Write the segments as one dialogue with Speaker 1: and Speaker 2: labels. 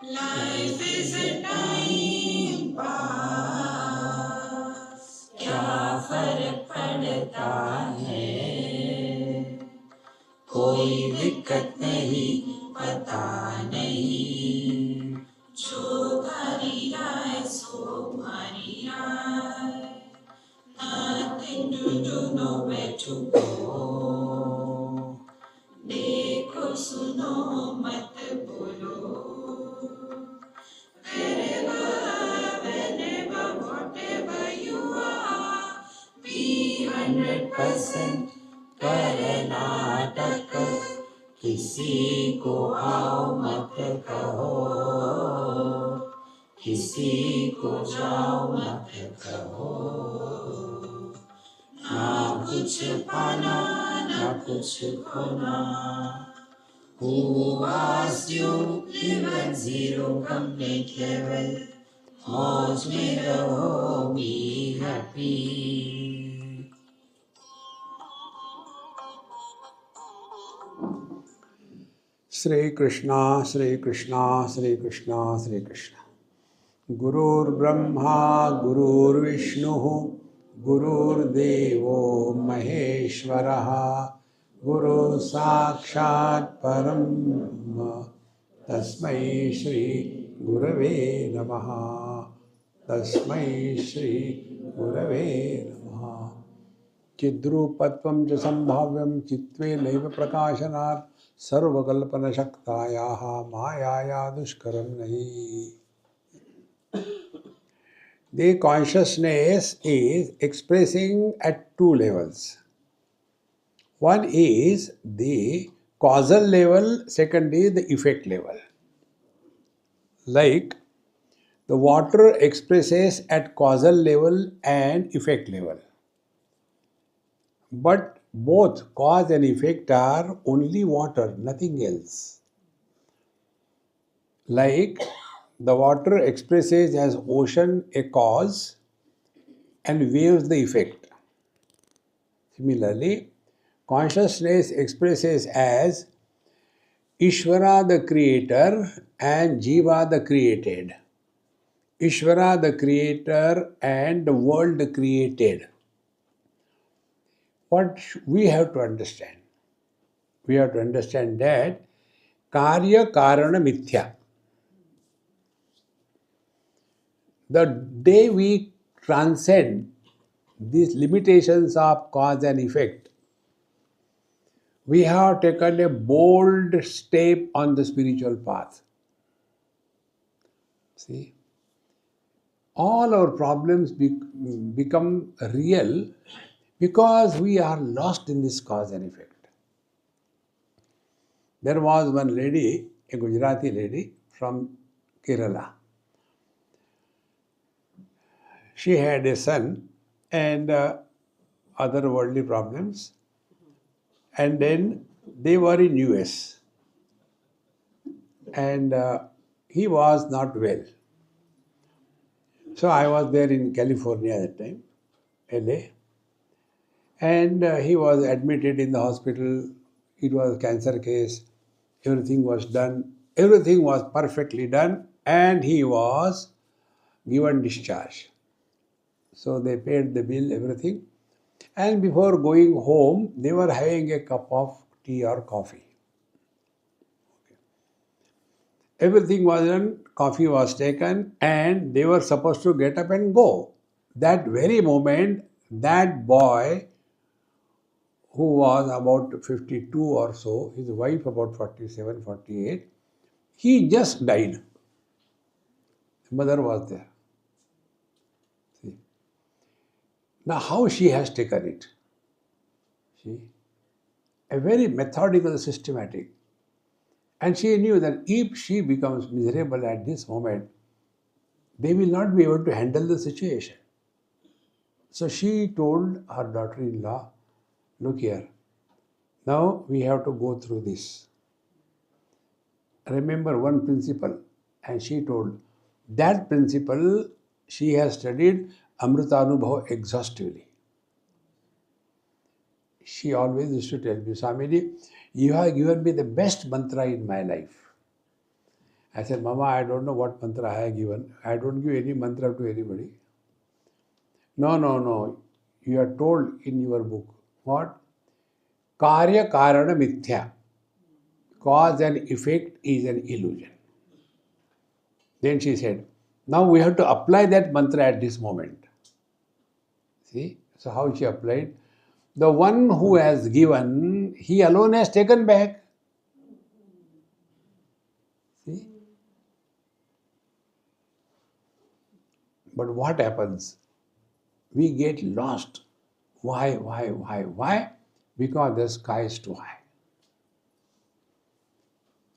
Speaker 1: Life is a time pass, क्या फर्क पड़ता है, कोई दिक्कत नहीं, पता नहीं, जो भरी आए सो भरी आए, nothing to do, nowhere to go, देखो सुनो मत बोलो, wherever, whenever, whatever you are, be 100% Karnataka, किसी को आओ मत कहो, किसी को जाओ मत कहो, ना कुछ पाना ना कुछ खोना, who asked you live at zero complete level, मौज में रहो, be happy.
Speaker 2: Shri Krishna, Shri Krishna, Shri Krishna, Shri Krishna. Gurur Brahma, Gurur Vishnu, Gurur Devo Maheshwaraha, Guru Sakshat Param Tasmai Shri Gurave Namaha. Tasmai Shri Gurave Namaha. Chidrupatvam cha sambhavyam chitve naiva prakashanat sarvakalpana shaktayaha mayaya dushkaram nahi. The consciousness is expressing at two levels. One is the causal level, second is the effect level. Like the water expresses at causal level and effect level. But both cause and effect are only water, nothing else. Like the water expresses as ocean a cause and waves the effect. Similarly, consciousness expresses as Ishvara the creator and Jiva the created. Ishvara the creator and the world created. What we have to understand? We have to understand that Karya Karana Mithya. The day we transcend these limitations of cause and effect, we have taken a bold step on the spiritual path. See, all our problems become real because we are lost in this cause and effect. There was one lady, a Gujarati lady from Kerala. She had a son and other worldly problems, and then they were in US, and he was not well. So I was there in California at that time, LA, and he was admitted in the hospital. It was a cancer case. Everything was done. Everything was perfectly done, and he was given discharge. So they paid the bill, everything. And before going home, they were having a cup of tea or coffee. Everything was done, coffee was taken, and they were supposed to get up and go. That very moment, that boy, who was about 52 or so, his wife about 47, 48, he just died. The mother was there. See. Now how she has taken it? See, a very methodical, systematic. And she knew that if she becomes miserable at this moment, they will not be able to handle the situation. So she told her daughter-in-law, look here, now we have to go through this. Remember one principle. And she told, that principle she has studied Amrita Anubhav exhaustively. She always used to tell me, Swamiji, you have given me the best mantra in my life. I said, Mama, I don't know what mantra I have given. I don't give any mantra to anybody. No, no, no. You are told in your book. What? Karya Karana Mithya. Cause and effect is an illusion. Then she said, now we have to apply that mantra at this moment. See? So how she applied? The one who has given, he alone has taken back. See? But what happens? We get lost. Why? Because the sky is too high.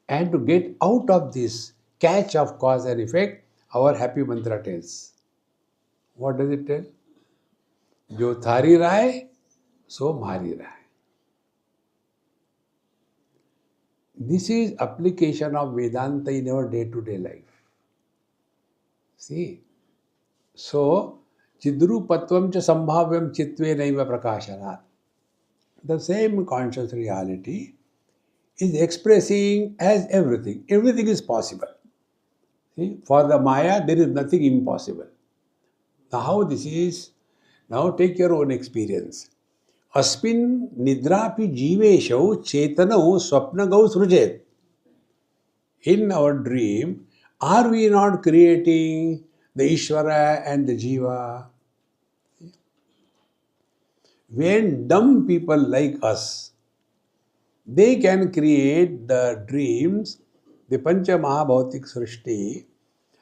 Speaker 2: And to get out of this catch of cause and effect, our happy mantra tells. What does it tell? Jo thari rahe, so mari rahe. This is application of Vedanta in our day-to-day life. See? So, chidrupatvam cha sambhavyam chitve naiva prakashanat. The same conscious reality is expressing as everything. Everything is possible. See? For the Maya, there is nothing impossible. Now, how this is? Now, take your own experience. Asmin nidrapi jiveshau chetanau swapnagau srujet. In our dream, are we not creating the Ishvara and the Jiva? When dumb people like us, they can create the dreams, the Pancha Mahabhautik Srishti,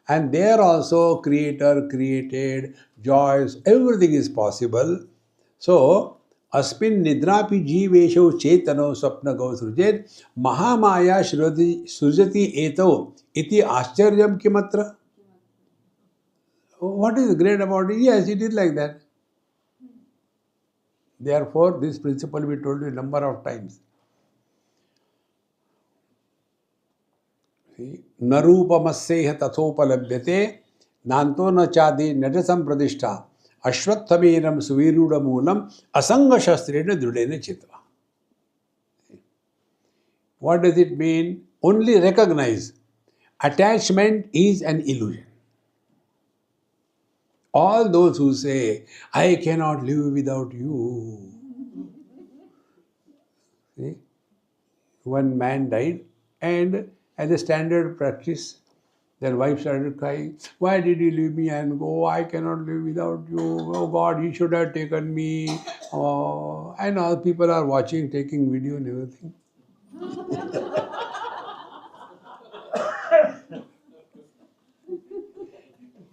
Speaker 2: and they are also creator, created, joys, everything is possible. So, अस्मिन् निद्रापि जीवेषु चेतनो स्वप्नगौ सृजेत् महामाया सृजति एतौ इति आश्चर्यम किमत्र. What is great about it? Yes, it is like that. Therefore, this principle we told you a number of times. न रूपमस्येह तथोपलभ्यते नान्तो न चादि नटसं प्रतिष्ठा अश्वत्थमेनं सुवीरूढमूलम असंग शस्त्रेण दृढ़ेन चित्वा. What does it mean? Only recognize attachment is an illusion. All those who say, I cannot live without you. See? One man died, and as a standard practice, their wife started crying, why did you leave me and go? I cannot live without you. Oh God, he should have taken me. Oh. And all people are watching, taking video and everything.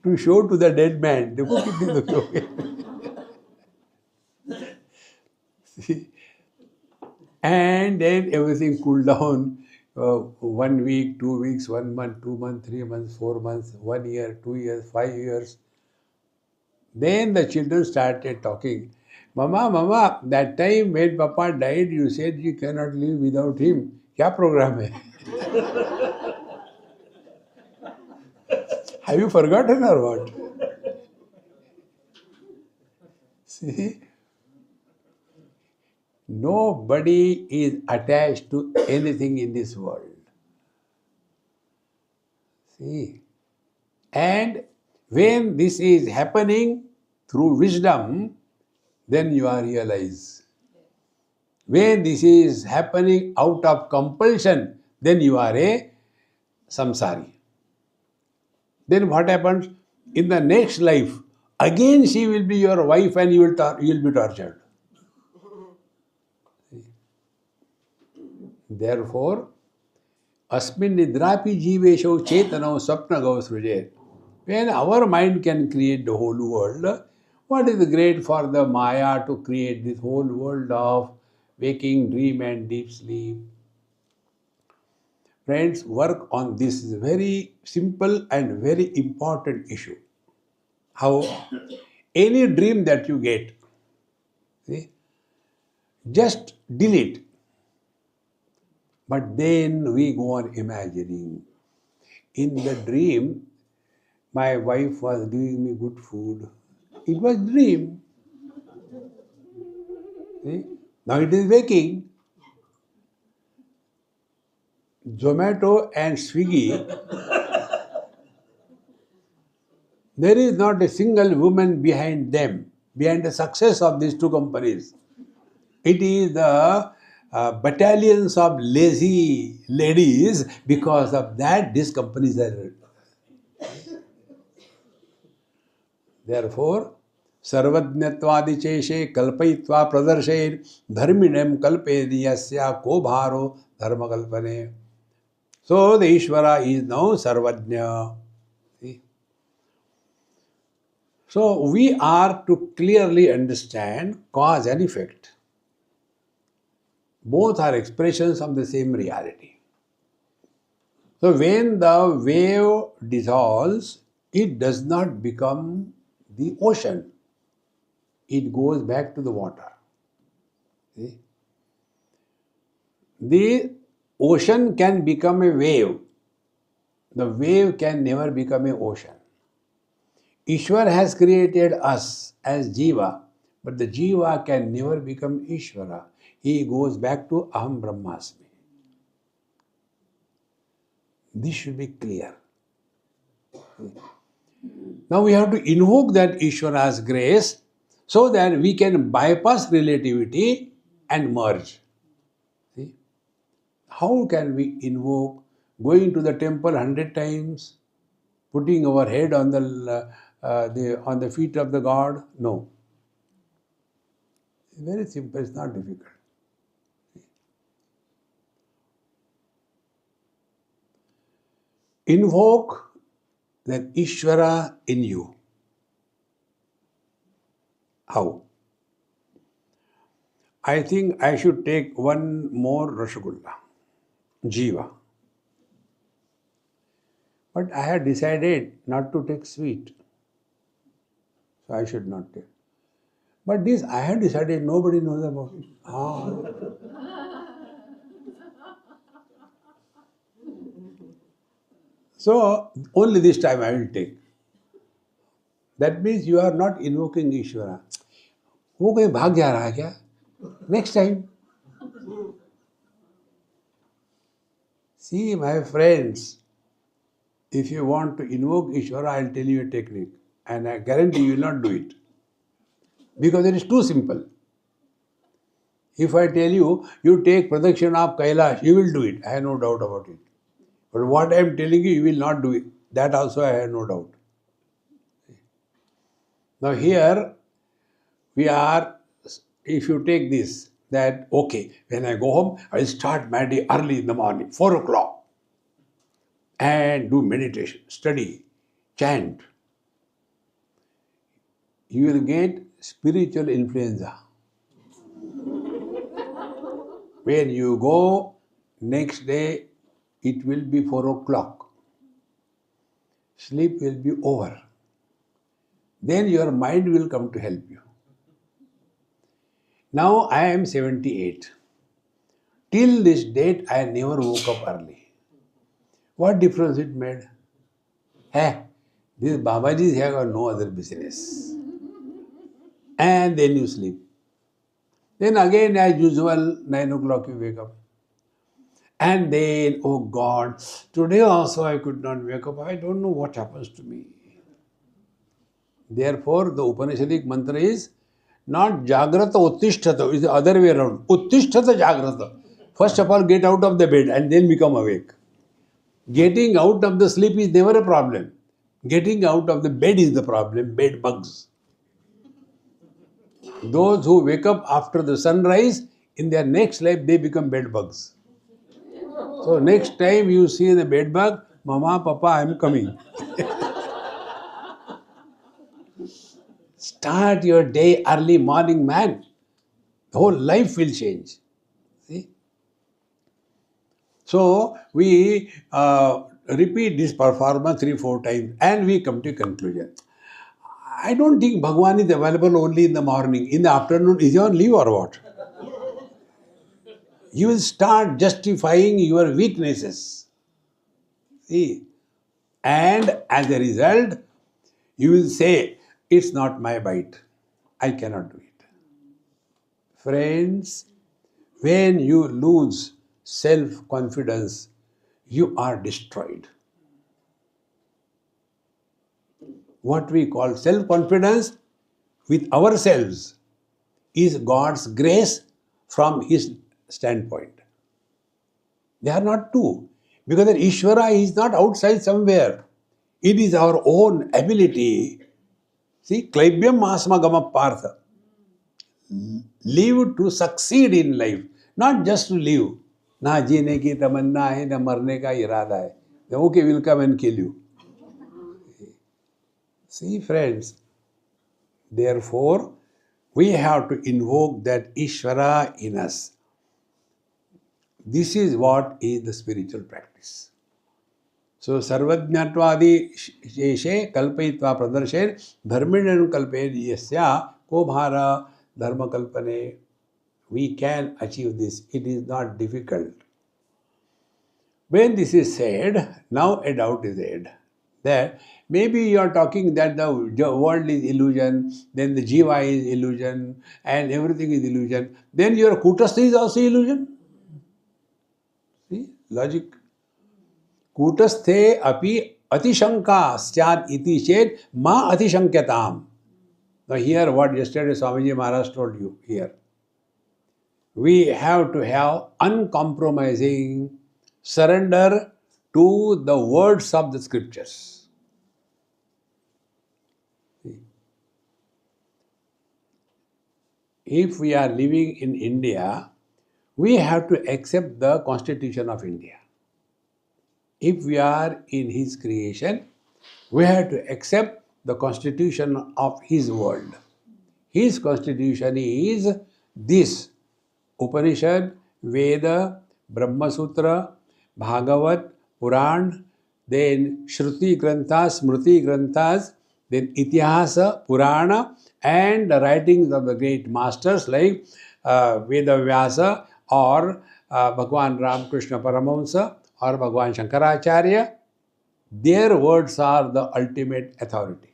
Speaker 2: To show to the dead man. See? And then everything cooled down. 1 week, 2 weeks, 1 month, 2 months, 3 months, 4 months, 1 year, 2 years, 5 years. Then the children started talking. Mama, that time when Papa died, you said you cannot live without him. Kya program hai? Have you forgotten or what? See? Nobody is attached to anything in this world. See? And when this is happening through wisdom, then you are realized. When this is happening out of compulsion, then you are a samsari. Then what happens? In the next life, again she will be your wife and you will be tortured. Therefore, asmin nidrapi jivesho chetanau swapnagau srujet. When our mind can create the whole world, what is great for the Maya to create this whole world of waking, dream and deep sleep? Friends, work on this very simple and very important issue. How? Any dream that you get, see, just delete. But then we go on imagining. In the dream, my wife was giving me good food. It was dream. See? Now it is waking. Zomato and Swiggy There is not a single woman behind them, behind the success of these two companies. It is the battalions of lazy ladies. Because of that, these companies are. Therefore, सर्वज्ञत्वादि चेशे कल्पयित्वा प्रदर्शयेन धर्मिणम कल्पेयस्या को भारो धर्म कल्पने. So the Ishvara is now Sarvajna. See? So we are to clearly understand cause and effect. Both are expressions of the same reality. So when the wave dissolves, it does not become the ocean. It goes back to the water. See? The ocean can become a wave. The wave can never become an ocean. Ishwar has created us as Jiva, but the Jiva can never become Ishvara. He goes back to Aham Brahmasmi. This should be clear. Now we have to invoke that Ishvara's grace so that we can bypass relativity and merge. See? How can we invoke going to the temple 100 times, putting our head on the feet of the God? No. It's very simple, it's not difficult. Invoke that Ishvara in you. How? I think I should take one more Rasgulla, Jiva. But I had decided not to take sweet. So I should not take. But this I had decided nobody knows about it. So only this time I will take. That means you are not invoking Ishvara. वो कहीं भाग जा रहा है क्या? Next time. See, my friends, if you want to invoke Ishvara, I will tell you a technique. And I guarantee you will not do it. Because it is too simple. If I tell you, you take Pradakshina of Kailash, you will do it. I have no doubt about it. But what I am telling you, you will not do it. That also I have no doubt. Now here, we are, if you take this, that okay, when I go home, I will start my day early in the morning, 4 o'clock, and do meditation, study, chant. You will get spiritual influenza. When you go next day, it will be 4 o'clock. Sleep will be over. Then your mind will come to help you. Now I am 78. Till this date, I never woke up early. What difference it made? Hey, these Babajis have got no other business. And then you sleep. Then again, as usual, 9 o'clock you wake up. And then, oh God, today also I could not wake up. I don't know what happens to me. Therefore, the Upanishadic mantra is not Jagrata Uttishtata, it's the other way around. Uttishtata Jagrata. First of all, get out of the bed and then become awake. Getting out of the sleep is never a problem. Getting out of the bed is the problem, bed bugs. Those who wake up after the sunrise, in their next life, they become bed bugs. So next time you see the bed bug, Mama, Papa, I am coming. Start your day early morning, man. The whole life will change. See? So we repeat this performance 3-4 times and we come to conclusion. I don't think Bhagwan is available only in the morning. In the afternoon, is he on leave or what? You will start justifying your weaknesses. See? And as a result, you will say, it's not my bite. I cannot do it. Friends, when you lose self-confidence, you are destroyed. what we call self-confidence with ourselves is God's grace from His standpoint. They are not two. Because the Ishvara is not outside somewhere. It is our own ability. See, Klaibyam Asma Gama Partha. Live to succeed in life, not just to live. ना जीने की तमन्ना है ना मरने का इरादा है. Okay, will come and kill you. See, friends, therefore, we have to invoke that Ishvara in us. This is what is the spiritual practice. So, Sarvajñatvadi Sheshe Kalpayitva Pradarshir Dharminanu Kalpayed Yasya Kobhara Dharma Kalpane. We can achieve this. It is not difficult. When this is said, now a doubt is said that maybe you are talking that the world is illusion, then the jiva is illusion, and everything is illusion. Then your kutastha is also illusion. See, logic. Kutasthe api atishanka syad iti ched ma atishankyatam. Now here what yesterday Swamiji Maharaj told you here. We have to have uncompromising surrender to the words of the scriptures. If we are living in India, we have to accept the Constitution of India. If we are in His creation, we have to accept the Constitution of His world. His Constitution is this: Upanishad, Veda, Brahma Sutra, Bhagavat, Puran, then Shruti Granthas, Smriti Granthas, then Itihasa, Purana, and the writings of the great masters like Veda Vyasa or Bhagwan Ramakrishna Paramahamsa or Bhagwan Shankaracharya. Their words are the ultimate authority.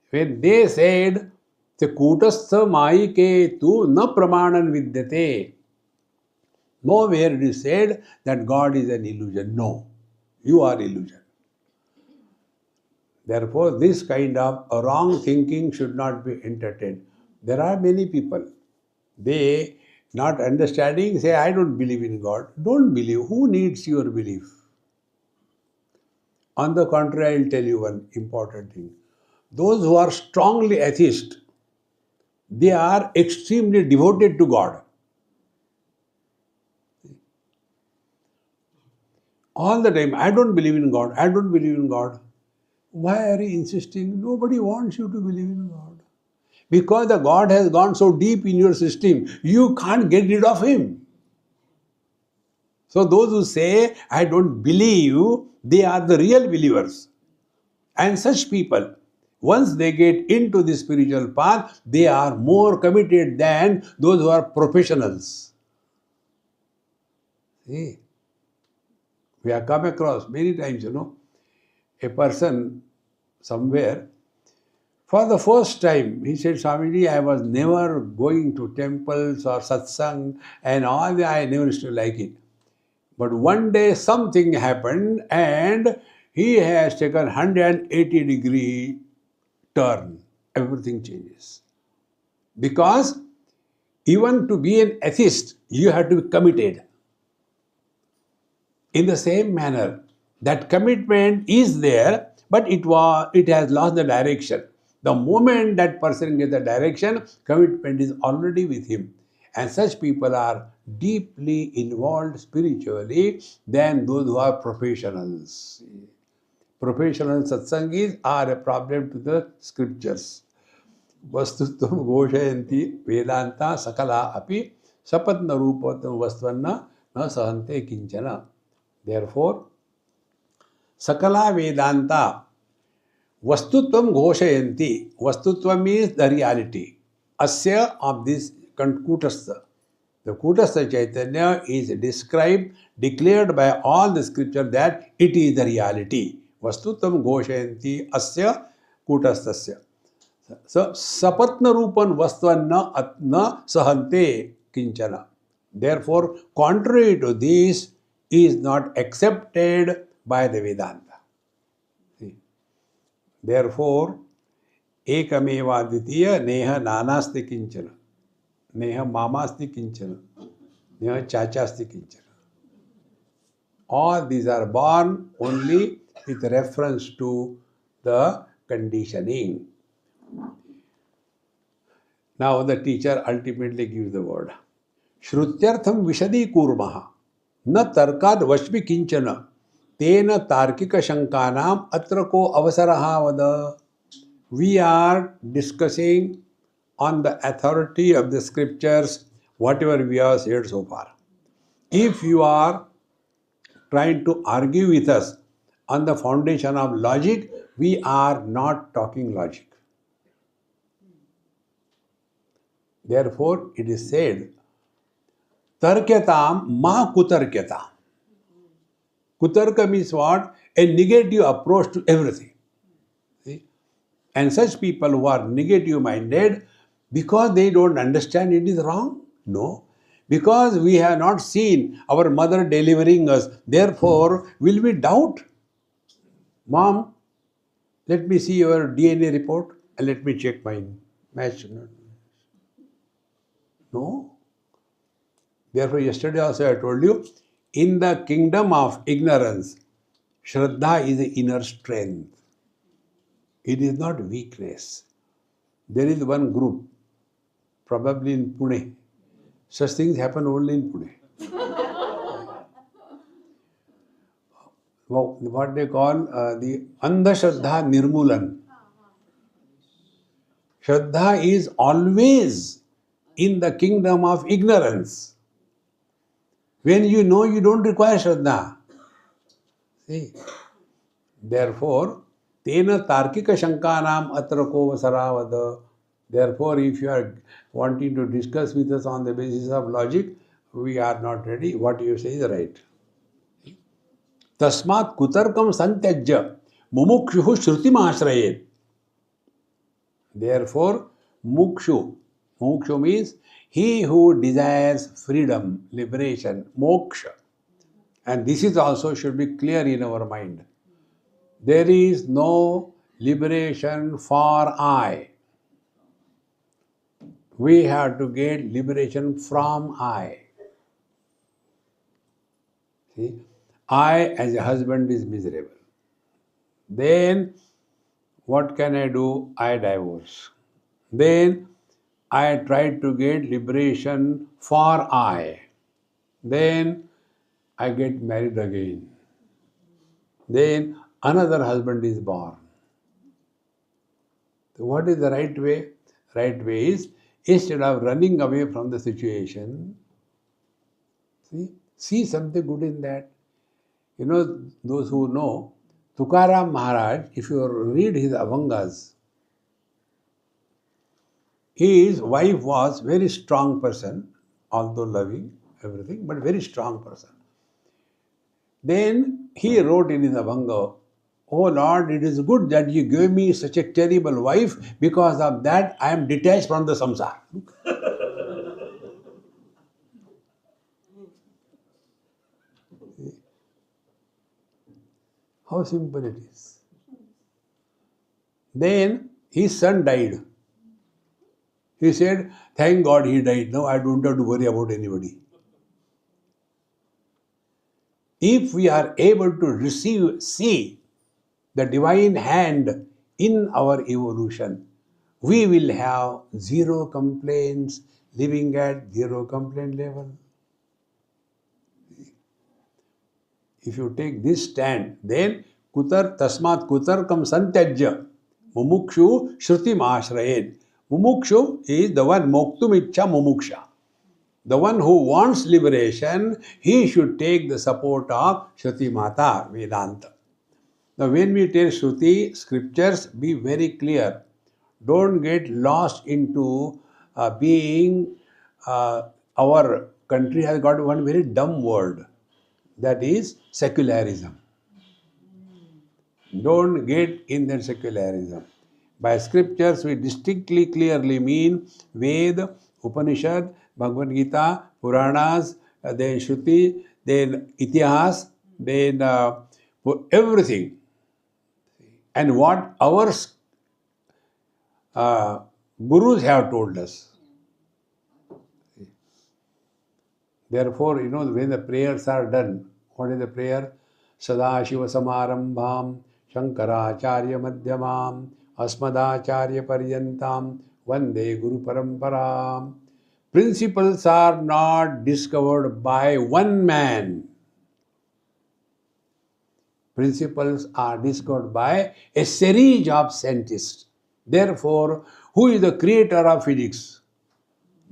Speaker 2: When they said, "Te kutastha mai ke tu na pramanan vidyate," nowhere it is said that God is an illusion. No, you are illusion. Therefore, this kind of wrong thinking should not be entertained. There are many people, they not understanding say, "I don't believe in God." Don't believe. Who needs your belief? On the contrary, I will tell you one important thing. Those who are strongly atheist, they are extremely devoted to God. All the time, "I don't believe in God, I don't believe in God." Why are you insisting? Nobody wants you to believe in God. Because the God has gone so deep in your system, you can't get rid of Him. So those who say, "I don't believe," they are the real believers. And such people, once they get into the spiritual path, they are more committed than those who are professionals. See, we have come across many times, a person somewhere, for the first time, he said, "Swamiji, I was never going to temples or satsang and all that, I never used to like it. But one day something happened and he has taken 180-degree turn. Everything changes." Because even to be an atheist, you have to be committed. In the same manner, that commitment is there, but it has lost the direction. The moment that person gets the direction, commitment is already with him. And such people are deeply involved spiritually than those who are professionals. Professional satsangis are a problem to the scriptures. Vastutvam ghoshayanti vedanta sakala api sapatna rupatam vastvanna na sahante kinchana. Therefore, sakala vedanta vastutvam ghoshayanti. Vastutvam means the reality. Asya, of this kutastha. The kutastha Chaitanya is described, declared by all the scripture that it is the reality. Vastutvam ghoshayanti asya kutastasya. So, sapatna rupan vastvan na sahante kinchana. Therefore, contrary to this is not accepted by the Vedanta. See, Therefore, ekameva dvitiya neha nanasti kinchana. Neha mamasti kinchana. Neha chachasti kinchana. All these are born only with reference to the conditioning. Now the teacher ultimately gives the word. Shrutyartham vishadi kurmaha. न तर्काद वश्मि किंचन तेन तार्किक शंकानाम अत्र को अवसरः वद. We are discussing on the authority of the scriptures whatever we have said so far. If you are trying to argue with us on the foundation of logic, we are not talking logic. Therefore, it is said, tarkyatam ma kutarkyatam. Kutarka means what? A negative approach to everything. See? And such people who are negative minded, because they don't understand it is wrong? No. Because we have not seen our mother delivering us, therefore, will we doubt? Mom, let me see your DNA report and let me check my match. No. Therefore, yesterday also I told you, in the kingdom of ignorance, Shraddha is the inner strength. It is not weakness. There is one group, probably in Pune. Such things happen only in Pune. What they call the Andhashraddha Nirmulan. Shraddha is always in the kingdom of ignorance. When you know, you don't require Shraddha. See? Therefore, tena tarkika shankanam atra ko vasaravad. Therefore, if you are wanting to discuss with us on the basis of logic, we are not ready. What you say is right. Tasmat kutarkam santyajya mumukshuhu shrutim ashrayet. Therefore, mukshu means he who desires freedom, liberation, moksha. And this is also should be clear in our mind. There is no liberation for I. We have to get liberation from I. See, I as a husband is miserable. Then what can I do? I divorce. Then I try to get liberation for I. Then I get married again. Then another husband is born. So what is the right way? Right way is, instead of running away from the situation, see something good in that. You know, those who know, Tukaram Maharaj, if you read his Abhangas, his wife was very strong person, although loving, everything, but very strong person. Then he wrote in his Abhanga, "Oh Lord, it is good that you gave me such a terrible wife. Because of that, I am detached from the samsara." How simple it is. Then his son died. He said, "Thank God he died. Now I don't have to worry about anybody." If we are able to see the divine hand in our evolution, we will have zero complaints, living at zero complaint level. If you take this stand, then tasmat kutarkam santyajya mumukshu shrutim ashrayet. Mumukshu is the one moktum ichcha mumuksha. The one who wants liberation, he should take the support of Shruti Mata, Vedanta. Now when we tell Shruti, scriptures, be very clear. Don't get lost into being, our country has got one very dumb word, that is secularism. Don't get in that secularism. By scriptures, we distinctly, clearly mean Ved, Upanishad, Bhagavad Gita, Puranas, then Shruti, then Itihas, then everything. and what our gurus have told us. Therefore, when the prayers are done, what is the prayer? Sadashiva Samarambham Shankaracharya Madhyamam Asmadacharya Paryantam Vande Guru Paramparam. Principles are not discovered by one man. Principles are discovered by a series of scientists. Therefore, who is the creator of physics?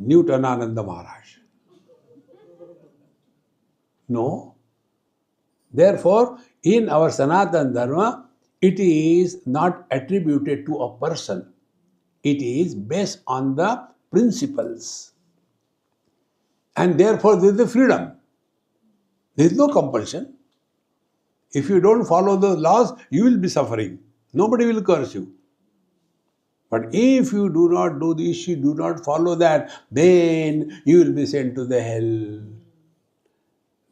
Speaker 2: Newtonananda Maharaj. No. Therefore, in our Sanatana Dharma, it is not attributed to a person. It is based on the principles. And therefore, there is the freedom. There is no compulsion. If you don't follow the laws, you will be suffering. Nobody will curse you. But if you do not do this, you do not follow that, then you will be sent to the hell.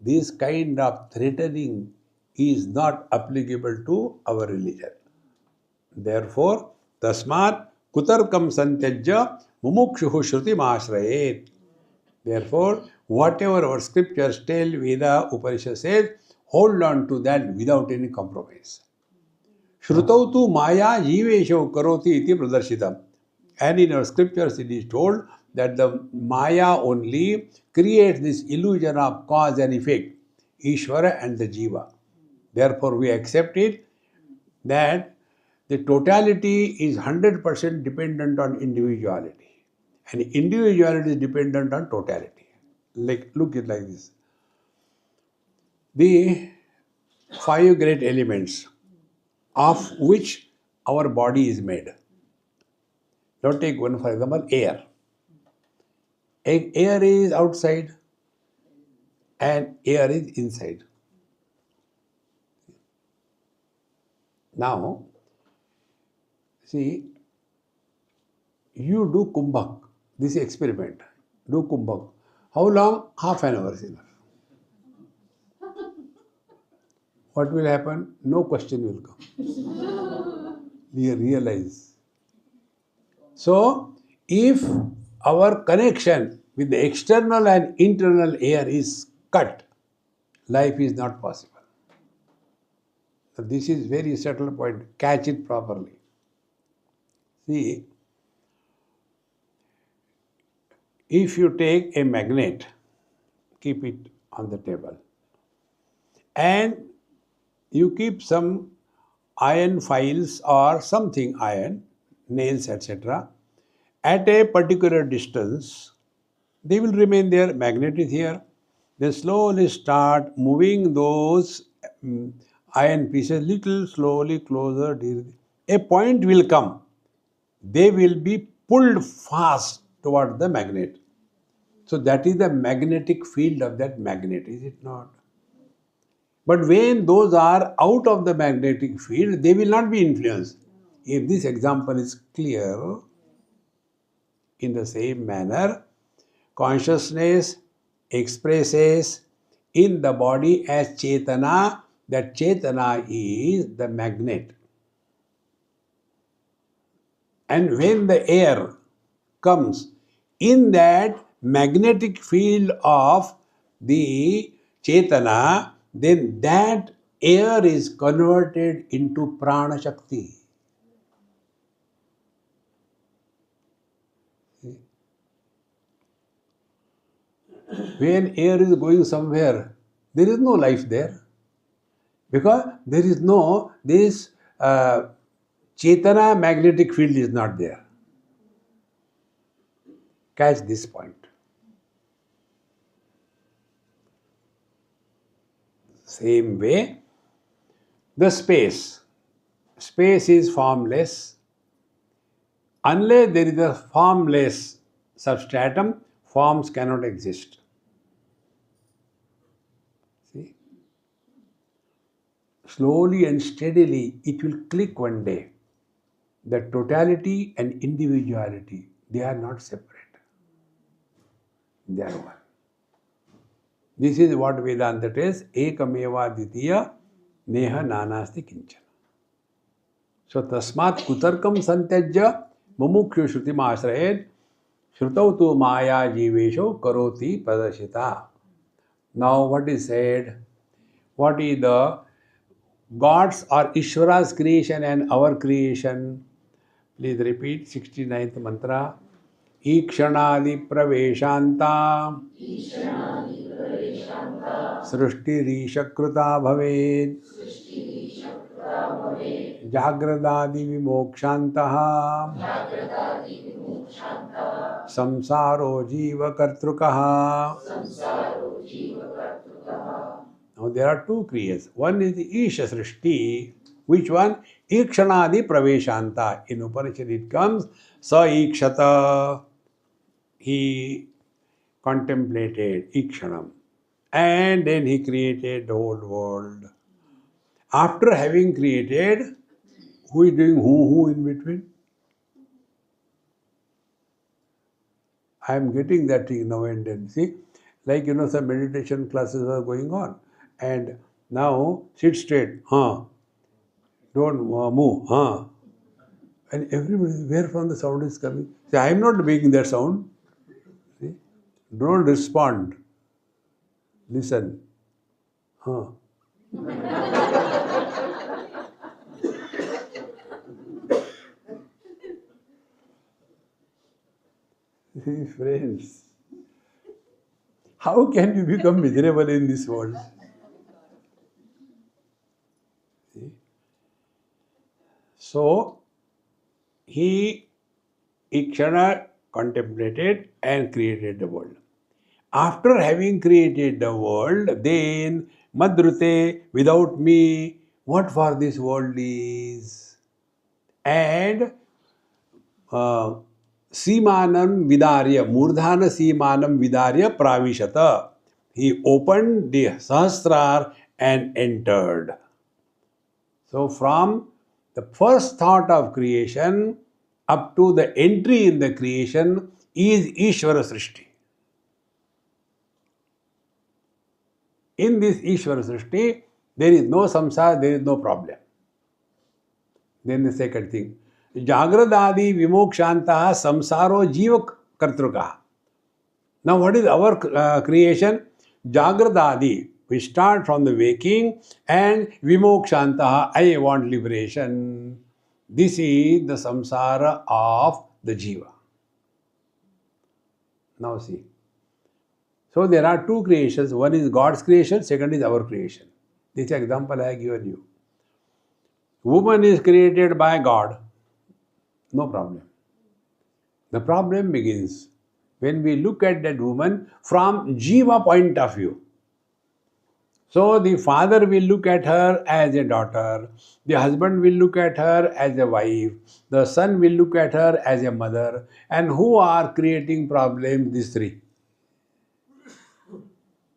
Speaker 2: This kind of threatening is not applicable to our religion. Therefore, tasmat kutarkam santyajya mumukshuhu shrutim ashrayet. Therefore, whatever our scriptures tell, Veda, Upanishad says, hold on to that without any compromise. Shrutau tu maya jivesho karoti iti pradarshitam. And in our scriptures it is told that the maya only creates this illusion of cause and effect, Ishvara and the Jiva. Therefore, we accept it that the totality is 100% dependent on individuality. And individuality is dependent on totality. Like, look at it like this. The 5 great elements of which our body is made. Now take one, for example, air. Air is outside and air is inside. Now, see, you do kumbhak, this experiment, do kumbhak. How long? Half an hour is enough. What will happen? No question will come. You realize. So, if our connection with the external and internal air is cut, life is not possible. So this is very subtle point. Catch it properly. See, if you take a magnet, keep it on the table, and you keep some iron files or something iron, nails, etc., at a particular distance, they will remain there. Magnet is here. They slowly start moving those iron pieces little slowly closer. A point will come. They will be pulled fast toward the magnet. So that is the magnetic field of that magnet, is it not? But when those are out of the magnetic field, they will not be influenced. If this example is clear, in the same manner, consciousness expresses in the body as Chetana, that Chetana is the magnet. And when the air comes in that magnetic field of the Chetana, then that air is converted into Prana Shakti. When air is going somewhere, there is no life there. Because there is no, this Chetana magnetic field is not there. Catch this point. Same way, the space. Space is formless. Unless there is a formless substratum, forms cannot exist. See? Slowly and steadily, it will click one day. The totality and individuality, they are not separate. They are one. This is what Vedanta says, Ekameva Ditiya Neha Nanasti Kinchana. So tasmat kutarkam santyajya mumukshu shrutim ashrayet shrutau tu maya jivesho karoti pradashita. Now what is said? What is the God's or Ishvara's creation and our creation? Please repeat 69th mantra. Ikshanadi praveshanta सृष्टिरीशकृता भवेत् जाग्रदादि विमोक्षान्तः संसारो जीवकर्तृकः. Now there are two kriyas. One is the Isha Srishti. Which one? Ikshanadi Praveshanta. In Upanishad it comes Sa Ikshata. He contemplated Ikshanam. And then he created the whole world. After having created, who is doing who in between? I am getting that thing now and then. See, like some meditation classes are going on. And now sit straight, don't move, And everybody, where from the sound is coming? See, I am not making that sound. See? Don't respond. Listen. See, friends, how can you become miserable in this world? See? So, Ikshana contemplated and created the world. After having created the world, then Madrute, without me, what for this world is? And Simanam Vidarya, Murdhana Simanam Vidarya Pravishata. He opened the Sahasrar and entered. So from the first thought of creation up to the entry in the creation is Ishvara Srishti. In this Ishvara Srishti, there is no samsara, there is no problem. Then the second thing, Jagradadi Vimokshantaha Samsaro Jiva Kartruka. Now what is our creation? Jagradadi. We start from the waking and Vimokshantaha, I want liberation. This is the samsara of the jiva. Now see. So there are two creations. One is God's creation, second is our creation. This example I have given you. Woman is created by God. No problem. The problem begins when we look at that woman from jiva point of view. So the father will look at her as a daughter, the husband will look at her as a wife, the son will look at her as a mother, and who are creating problems? These three.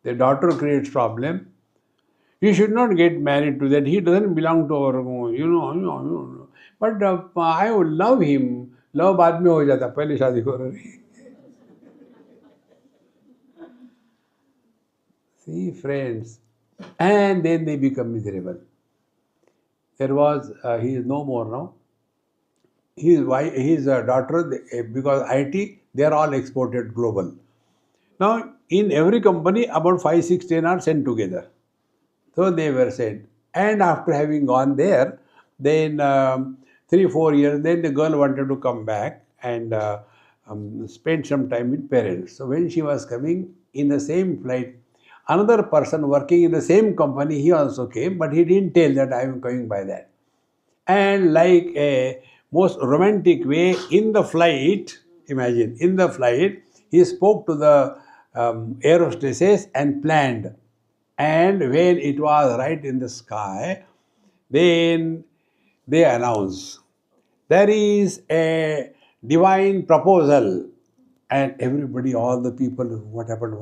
Speaker 2: The daughter creates problem. You should not get married to that. He doesn't belong to our, But I would love him. Love बाद में हो जाता, पहले शादी हो रही. See, friends. And then they become miserable. There was, he is no more now. His daughter, because IT, they are all exported global. Now, in every company, about 5, 6, 10 are sent together. So they were sent. And after having gone there, then 3, 4 years, then the girl wanted to come back and spend some time with parents. So when she was coming in the same flight, another person working in the same company, he also came, but he didn't tell that I am coming by that. And like a most romantic way, in the flight, imagine, in the flight, he spoke to the air hostesses and planned. And when it was right in the sky, then they announced, there is a divine proposal. And everybody, all the people, what happened?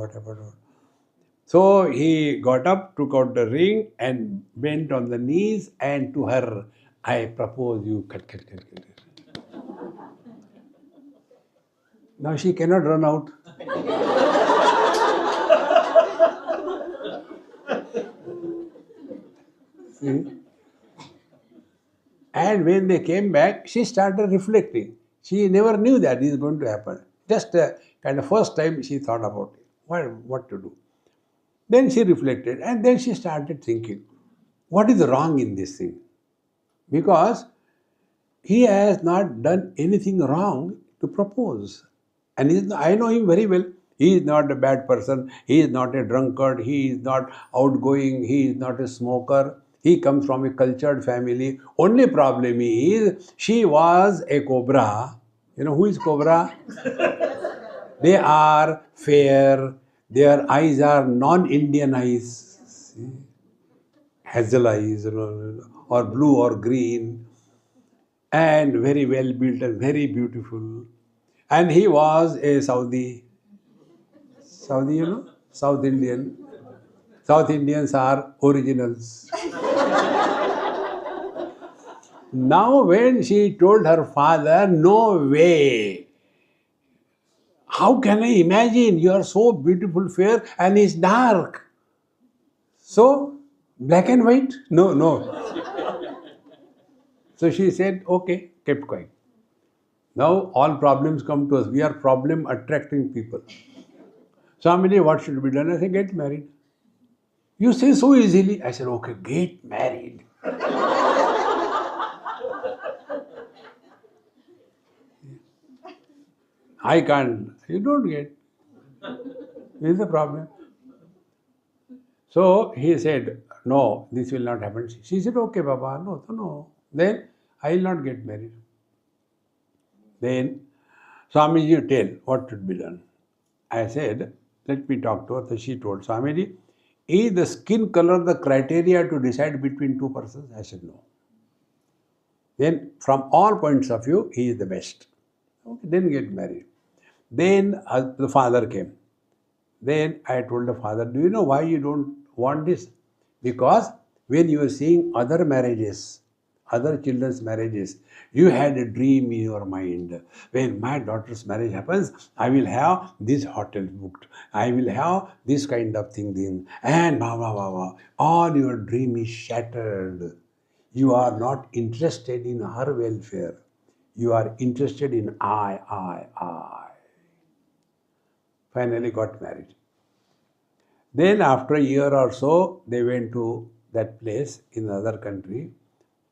Speaker 2: So he got up, took out the ring and bent on the knees and to her, I propose you. Now she cannot run out. See? And when they came back, she started reflecting. She never knew that this is going to happen. Just kind of first time she thought about it, what to do. Then she reflected and then she started thinking, what is wrong in this thing? Because he has not done anything wrong to propose. And I know him very well. He is not a bad person. He is not a drunkard. He is not outgoing. He is not a smoker. He comes from a cultured family. Only problem is she was a cobra. You know who is cobra? They are fair. Their eyes are non-Indian eyes. See? Hazel eyes, or blue or green, and very well built and very beautiful. And he was a Saudi, South Indian. South Indians are originals. Now, when she told her father, no way, how can I imagine? You are so beautiful, fair, and he's dark. So, black and white? No, no. So she said, okay, kept quiet. Now all problems come to us. We are problem attracting people. Swamiji, what should be done? I said, get married. You say so easily. I said, okay, get married. I can't. You don't get. This is the problem. So he said, no, this will not happen. She said, okay, Baba, no. Then I will not get married. Then Swamiji, tell what should be done. I said, let me talk to her. So she told Swamiji, is the skin color the criteria to decide between two persons? I said, no. Then from all points of view, he is the best. Okay, then get married. Then the father came. Then I told the father, do you know why you don't want this? Because when you are seeing other marriages, other children's marriages, you had a dream in your mind. When my daughter's marriage happens, I will have this hotel booked. I will have this kind of thing. And blah, blah, blah, blah. All your dream is shattered. You are not interested in her welfare. You are interested in I. Finally got married. Then after a year or so, they went to that place in another country.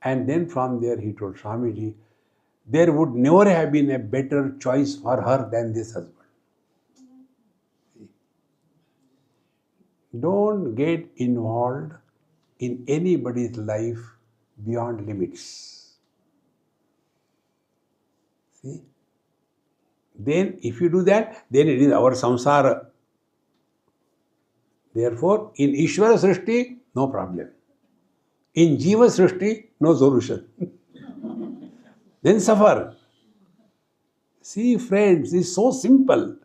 Speaker 2: And then from there he told Swamiji, there would never have been a better choice for her than this husband. Don't get involved in anybody's life beyond limits. See? Then if you do that, then it is our samsara. Therefore, in Ishvara Srishti, no problem. In Jiva Srishti, no solution. Then suffer. See, friends, it's so simple.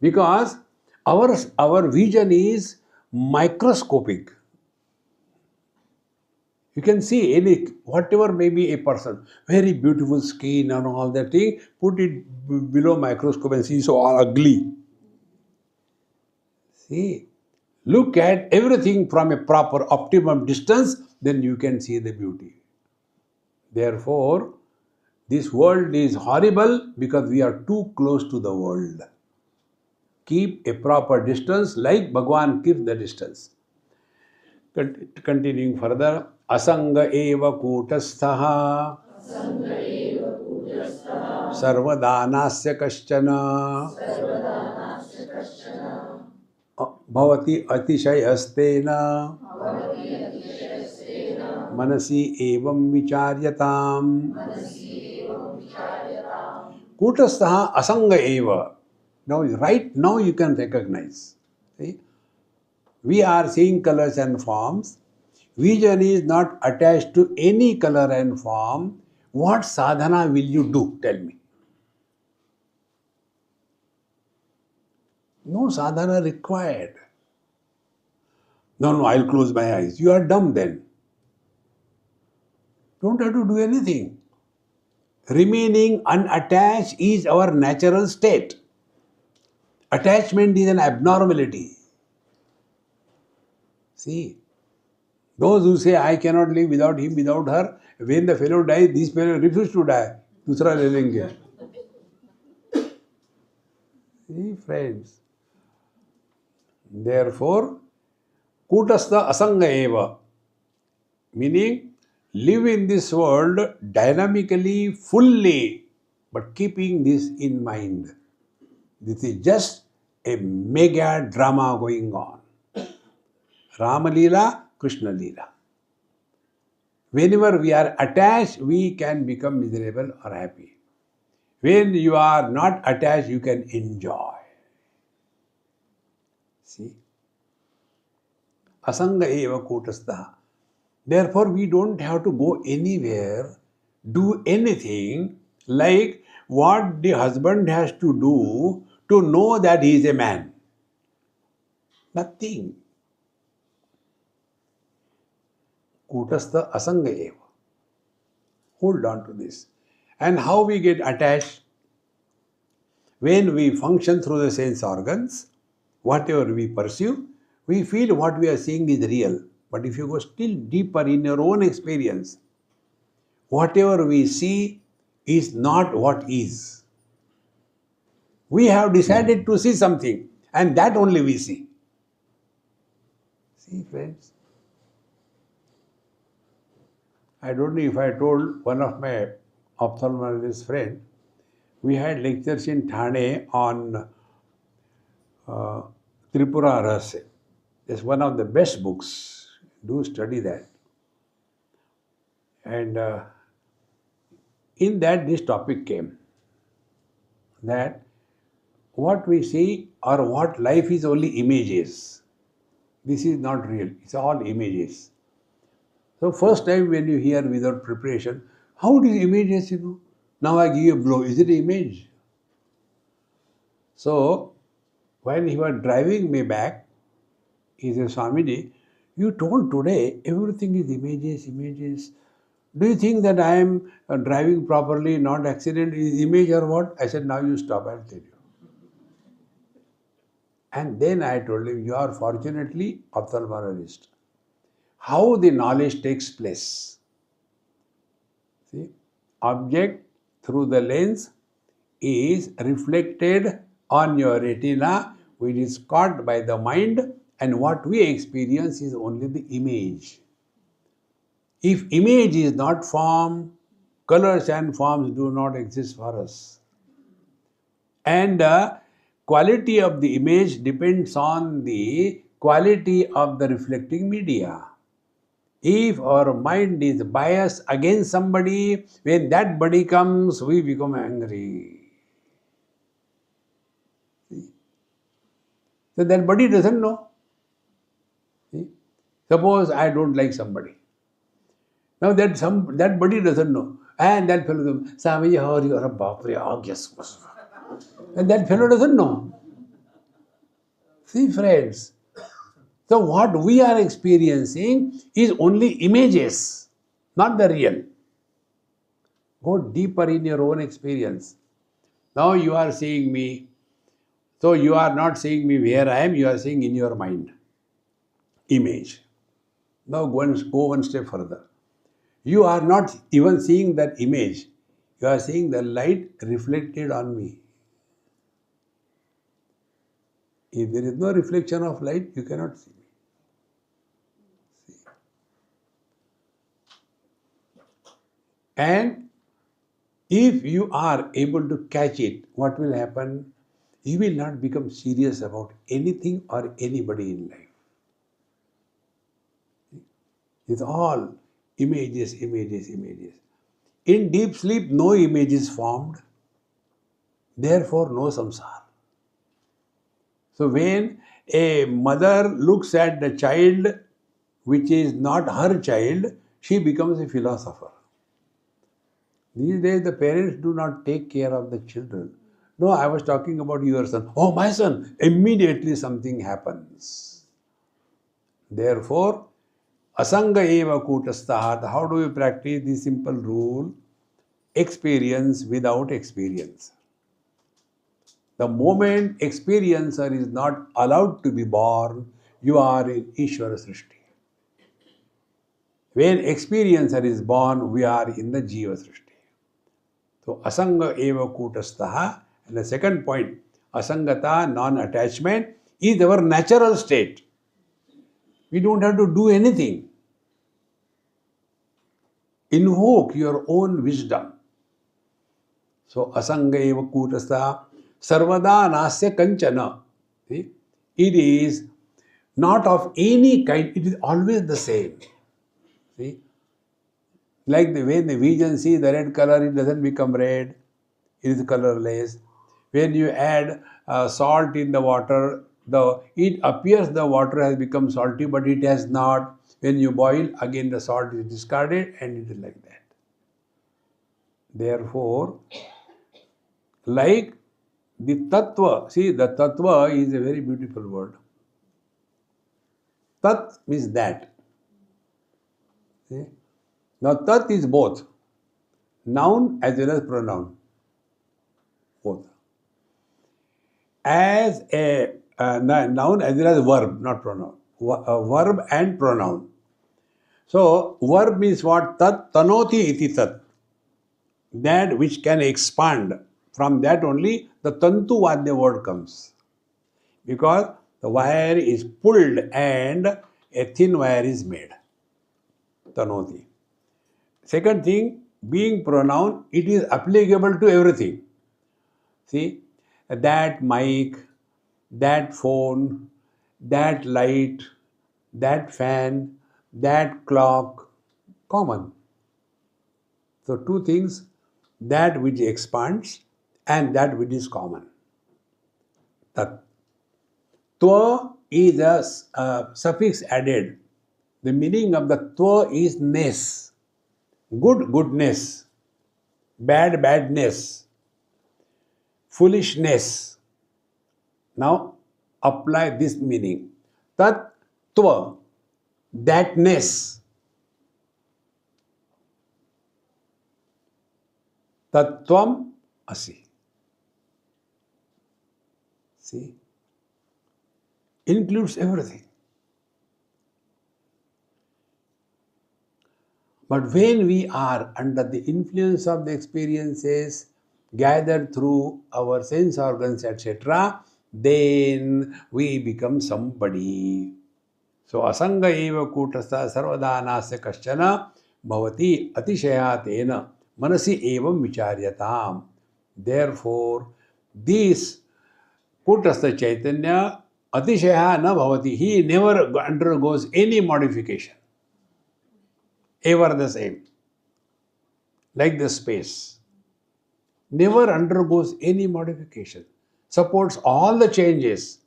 Speaker 2: Because our vision is microscopic. You can see whatever may be a person, very beautiful skin and all that thing, put it below microscope and see so ugly. See, look at everything from a proper optimum distance, then you can see the beauty. Therefore, this world is horrible because we are too close to the world. Keep a proper distance like Bhagwan keeps the distance. Continuing further, Asanga eva kutasthaha sarvadanasya kaschana bhavati atishayastena manasi evam vicharyatam kutasthaha asanga eva. Now, right now you can recognize. See? We are seeing colors and forms. Vision is not attached to any color and form. What sadhana will you do? Tell me. No sadhana required. No, I'll close my eyes. You are dumb then. Don't have to do anything. Remaining unattached is our natural state. Attachment is an abnormality. See, Those who say, I cannot live without him, without her, when the fellow dies, this fellow refuses to die. दूसरा ले लेंगे. See, friends. Therefore, kutastha asanga eva, meaning live in this world dynamically, fully, but keeping this in mind. This is just a mega drama going on. Rama Leela, Krishna Leela. Whenever we are attached, we can become miserable or happy. When you are not attached, you can enjoy. See? Asanga eva kutastha. Therefore, we don't have to go anywhere, do anything like what the husband has to do to know that he is a man. Nothing. Kutastha asanga eva. Hold on to this. And how we get attached? When we function through the sense organs, whatever we perceive, we feel what we are seeing is real. But if you go still deeper in your own experience, whatever we see is not what is. We have decided to see something, and that only we see. See, friends? I don't know if I told one of my ophthalmologist friend, we had lectures in Thane on Tripura Rahasya. It's one of the best books. Do study that. And in that, this topic came that what we see or what life is only images. This is not real. It's all images. So first time when you hear without preparation, how it is images, Now I give you a blow. Is it image? So when he was driving me back, he said, Swamiji, you told today everything is images, images. Do you think that I am driving properly, not accident, is image or what? I said, now you stop, I'll tell you. And then I told him, you are fortunately ophthalmologist. How the knowledge takes place. See, object through the lens is reflected on your retina, which is caught by the mind, and what we experience is only the image. If image is not form, colors and forms do not exist for us. And the quality of the image depends on the quality of the reflecting media. If our mind is biased against somebody, when that body comes, we become angry. See? So that body doesn't know. See? Suppose I don't like somebody. Now that body doesn't know. And that fellow comes, Swamiji, how are you? Oh, yes. And that fellow doesn't know. See, friends. So what we are experiencing is only images, not the real. Go deeper in your own experience. Now you are seeing me. So you are not seeing me where I am, you are seeing in your mind. Image. Now go one step further. You are not even seeing that image. You are seeing the light reflected on me. If there is no reflection of light, you cannot see me. See. And if you are able to catch it, what will happen? You will not become serious about anything or anybody in life. It's all images, images, images. In deep sleep, no image is formed. Therefore, no samsara. So when a mother looks at the child which is not her child, she becomes a philosopher. These days, the parents do not take care of the children. No, I was talking about your son. Oh, my son. Immediately something happens. Therefore, asanga eva kutastahat. How do we practice this simple rule? Experience without experience. The moment experiencer is not allowed to be born, you are in Ishvara Srishti. When experiencer is born, we are in the Jiva Srishti. So, asanga eva kutastaha. And the second point, asangata, non-attachment, is our natural state. We don't have to do anything. Invoke your own wisdom. So, asanga eva kutastaha, sarvada nasya kanchana. See? It is not of any kind, it is always the same. See? Like the way the vision see the red color, it doesn't become red, it is colorless. When you add salt in the water, it appears the water has become salty, but it has not. When you boil, again the salt is discarded, and it is like that. Therefore, like the tattva, see, the tattva is a very beautiful word. Tat means that. See? Now, tat is both noun as well as pronoun. Both. As a noun as well as verb, not pronoun. Verb and pronoun. So, verb means what? Tat tanoti iti tat. That which can expand. From that only the tantu vadya word comes. Because the wire is pulled and a thin wire is made. Tanoti. Second thing, being pronoun, it is applicable to everything. See, that mic, that phone, that light, that fan, that clock, common. So, two things, that which expands and that which is common. Tat. Twa is a suffix added. The meaning of the twa is ness. Good, goodness. Bad, badness. Foolishness. Now, apply this meaning. Tat twa, thatness. Tattvam asi. See? Includes everything. But when we are under the influence of the experiences gathered through our sense organs, etc., then we become somebody. So, asanga eva kutastha sarvadanasya kaschana bhavati atishayatena manasi evam vicharyatam. Therefore, this kutastha chaitanya atishaya na bhavati. He never undergoes any modification. Ever the same. Like the space. Never undergoes any modification. Supports all the changes,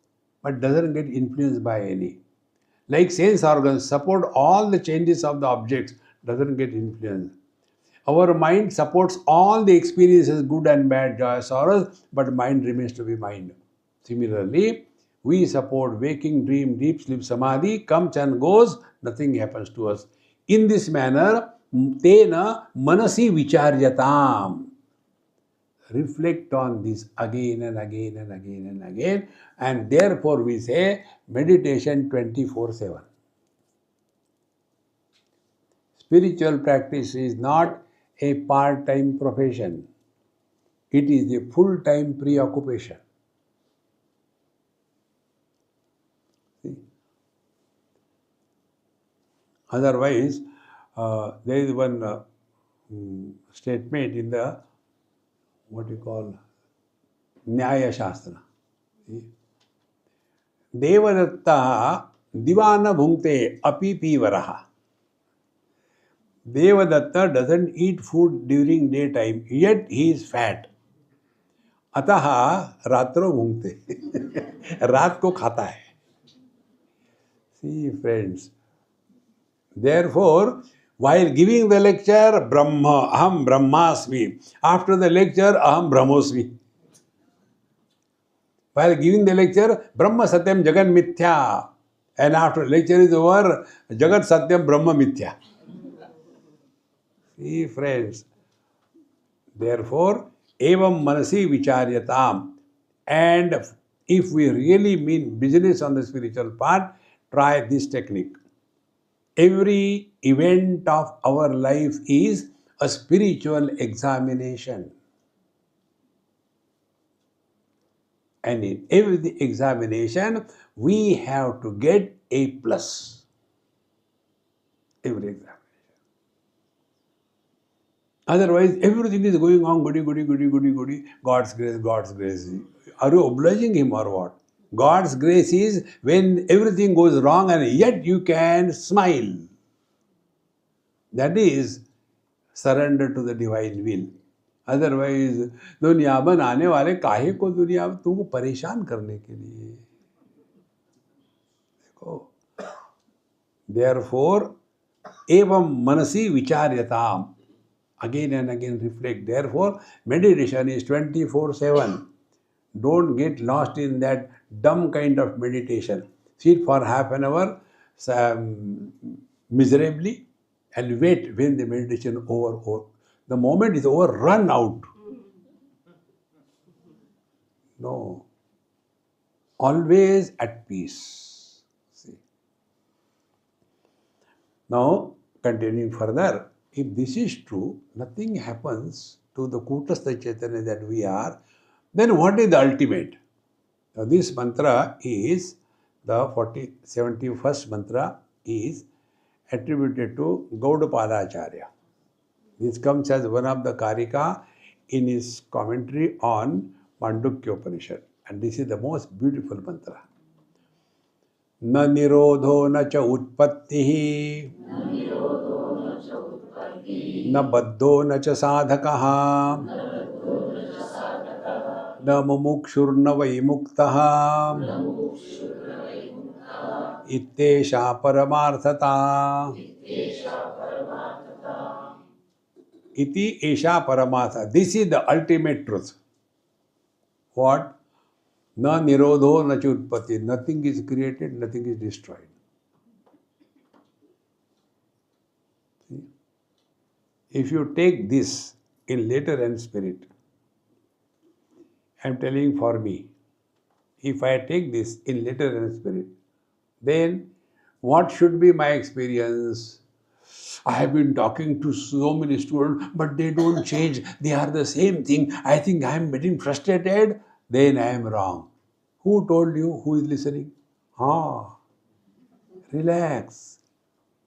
Speaker 2: but doesn't get influenced by any. Like sense organs support all the changes of the objects, doesn't get influenced. Our mind supports all the experiences, good and bad, joy, sorrows, but mind remains to be mind. Similarly, we support waking, dream, deep sleep, samadhi, comes and goes, nothing happens to us. In this manner, tena manasi vicharyatam. Reflect on this again and again and again and again, and therefore we say meditation 24/7. Spiritual practice is not a part-time profession. It is a full-time preoccupation. See? Otherwise, there is one statement in the, what you call, Nyaya Shastra. Devadatta divana bhungte api pivaraha. Devadatta doesn't eat food during daytime, yet he is fat. Ataha ratro bhungte. रात को खाता है. See, friends. Therefore, while giving the lecture, Brahma, Aham Brahmasmi. After the lecture, Aham Brahmosmi. While giving the lecture, Brahma Satyam Jagan Mithya. And after lecture is over, Jagat Satyam Brahma Mithya. See, friends. Therefore, evam manasi vicharyatam. And if we really mean business on the spiritual path, try this technique. Every event of our life is a spiritual examination. And in every examination, we have to get A plus. Every examination. Otherwise, everything is going on goody, goody, goody, goody, goody. God's grace, God's grace. Are you obliging Him or what? God's grace is when everything goes wrong and yet you can smile. That is surrender to the divine will. Otherwise दुनिया बनाने वाले काहे को दुनिया तुमको परेशान करने के लिए देखो therefore एवं मनसी विचार्यताम again and again reflect. Therefore meditation is 24/7. Don't get lost in that dumb kind of meditation. Sit for half an hour miserably and wait when the meditation over. The moment is over, run out. No. Always at peace. See. Now, continuing further, if this is true, nothing happens to the Kutastha Chaitanya that we are, then what is the ultimate? Now, this mantra is, the 71st mantra is attributed to Gaudapada Acharya. This comes as one of the Karika in his commentary on Mandukya Upanishad. And this is the most beautiful mantra. Na nirodho na cha utpattihi na baddho na cha sadhakaha na mumukshurna vaimuktaha ittesha paramarthata. Iti esha paramartha. This is the ultimate truth. What? Na nirodho na cha utpatti. Nothing is created, nothing is destroyed. See? If you take this in letter and spirit, I am telling for me, if I take this in letter and spirit, then what should be my experience? I have been talking to so many students, but they don't change. They are the same thing. I think I am getting frustrated. Then I am wrong. Who told you? Who is listening? Relax.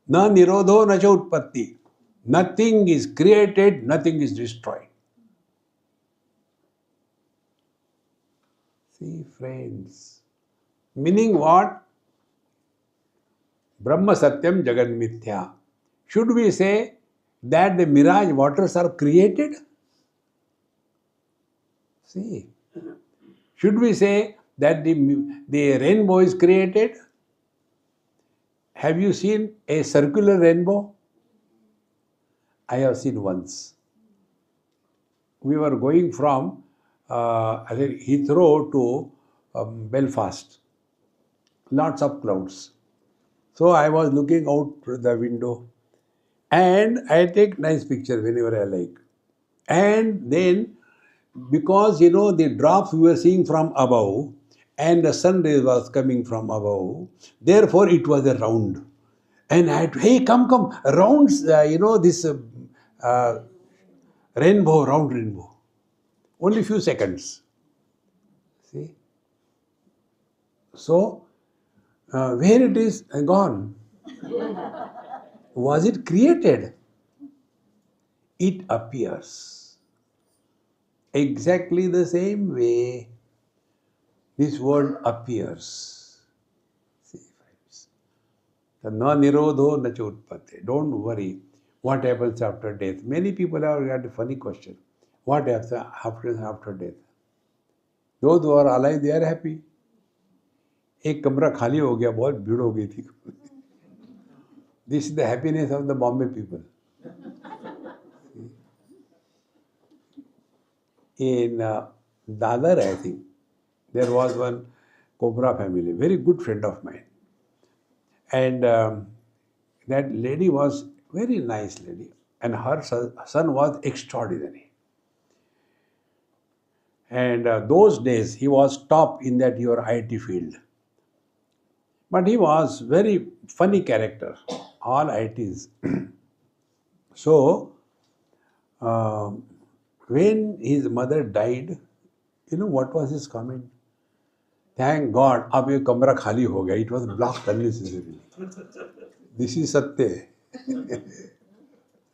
Speaker 2: Na nirodho na cha utpatti. Nothing is created, nothing is destroyed. See, friends. Meaning what? Brahma Satyam Jagan Mithya. Should we say that the mirage waters are created? See. Should we say that the rainbow is created? Have you seen a circular rainbow? I have seen once. We were going from Heathrow to Belfast. Lots of clouds. So I was looking out through the window and I take nice picture whenever I like. And then because the drops we were seeing from above and the sun rays was coming from above, therefore it was a round. And I had, hey, come, rounds, this rainbow, round rainbow. Only few seconds. See? So, where it is gone? Was it created? It appears. Exactly the same way this world appears. See, friends. The na nirodho na cha utpatti. Don't worry. What happens after death? Many people have got a funny question. What happens after death? Those who are alive, they are happy. एक कमरा खाली हो गया, बहुत भीड़ हो गई थी. This is the happiness of the Bombay people. In Dadar, I think, there was one Cobra family, very good friend of mine. And that lady was very nice lady. And her son was extraordinary. And those days, he was top in your IT field. But he was very funny character. all ITs. So, uh, when his mother died, you know what was his comment? Thank God, अब ये कमरा खाली हो गया. It was blocked unnecessarily. This is Satya.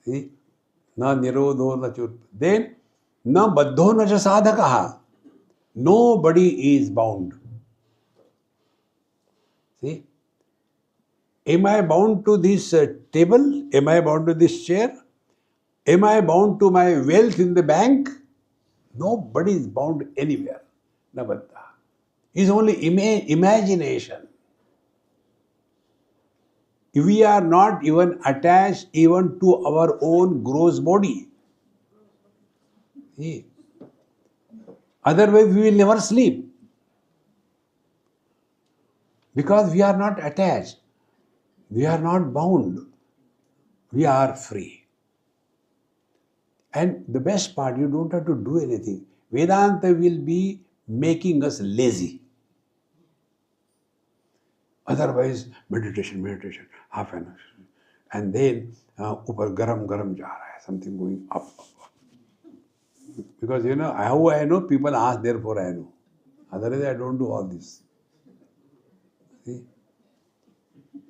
Speaker 2: See? Na nirodho na chut. Then, na baddho na cha sadhakaha. Nobody is bound. See? Am I bound to this table? Am I bound to this chair? Am I bound to my wealth in the bank? Nobody is bound anywhere. Na baddha. It's only imagination. We are not even attached even to our own gross body. See? Otherwise, we will never sleep. Because we are not attached. We are not bound. We are free. And the best part, you don't have to do anything. Vedanta will be making us lazy. Otherwise, meditation, half an hour. And then, upar garam ja raha hai, something going up. Because you know, how I know, people ask, therefore I know. Otherwise, I don't do all this. See?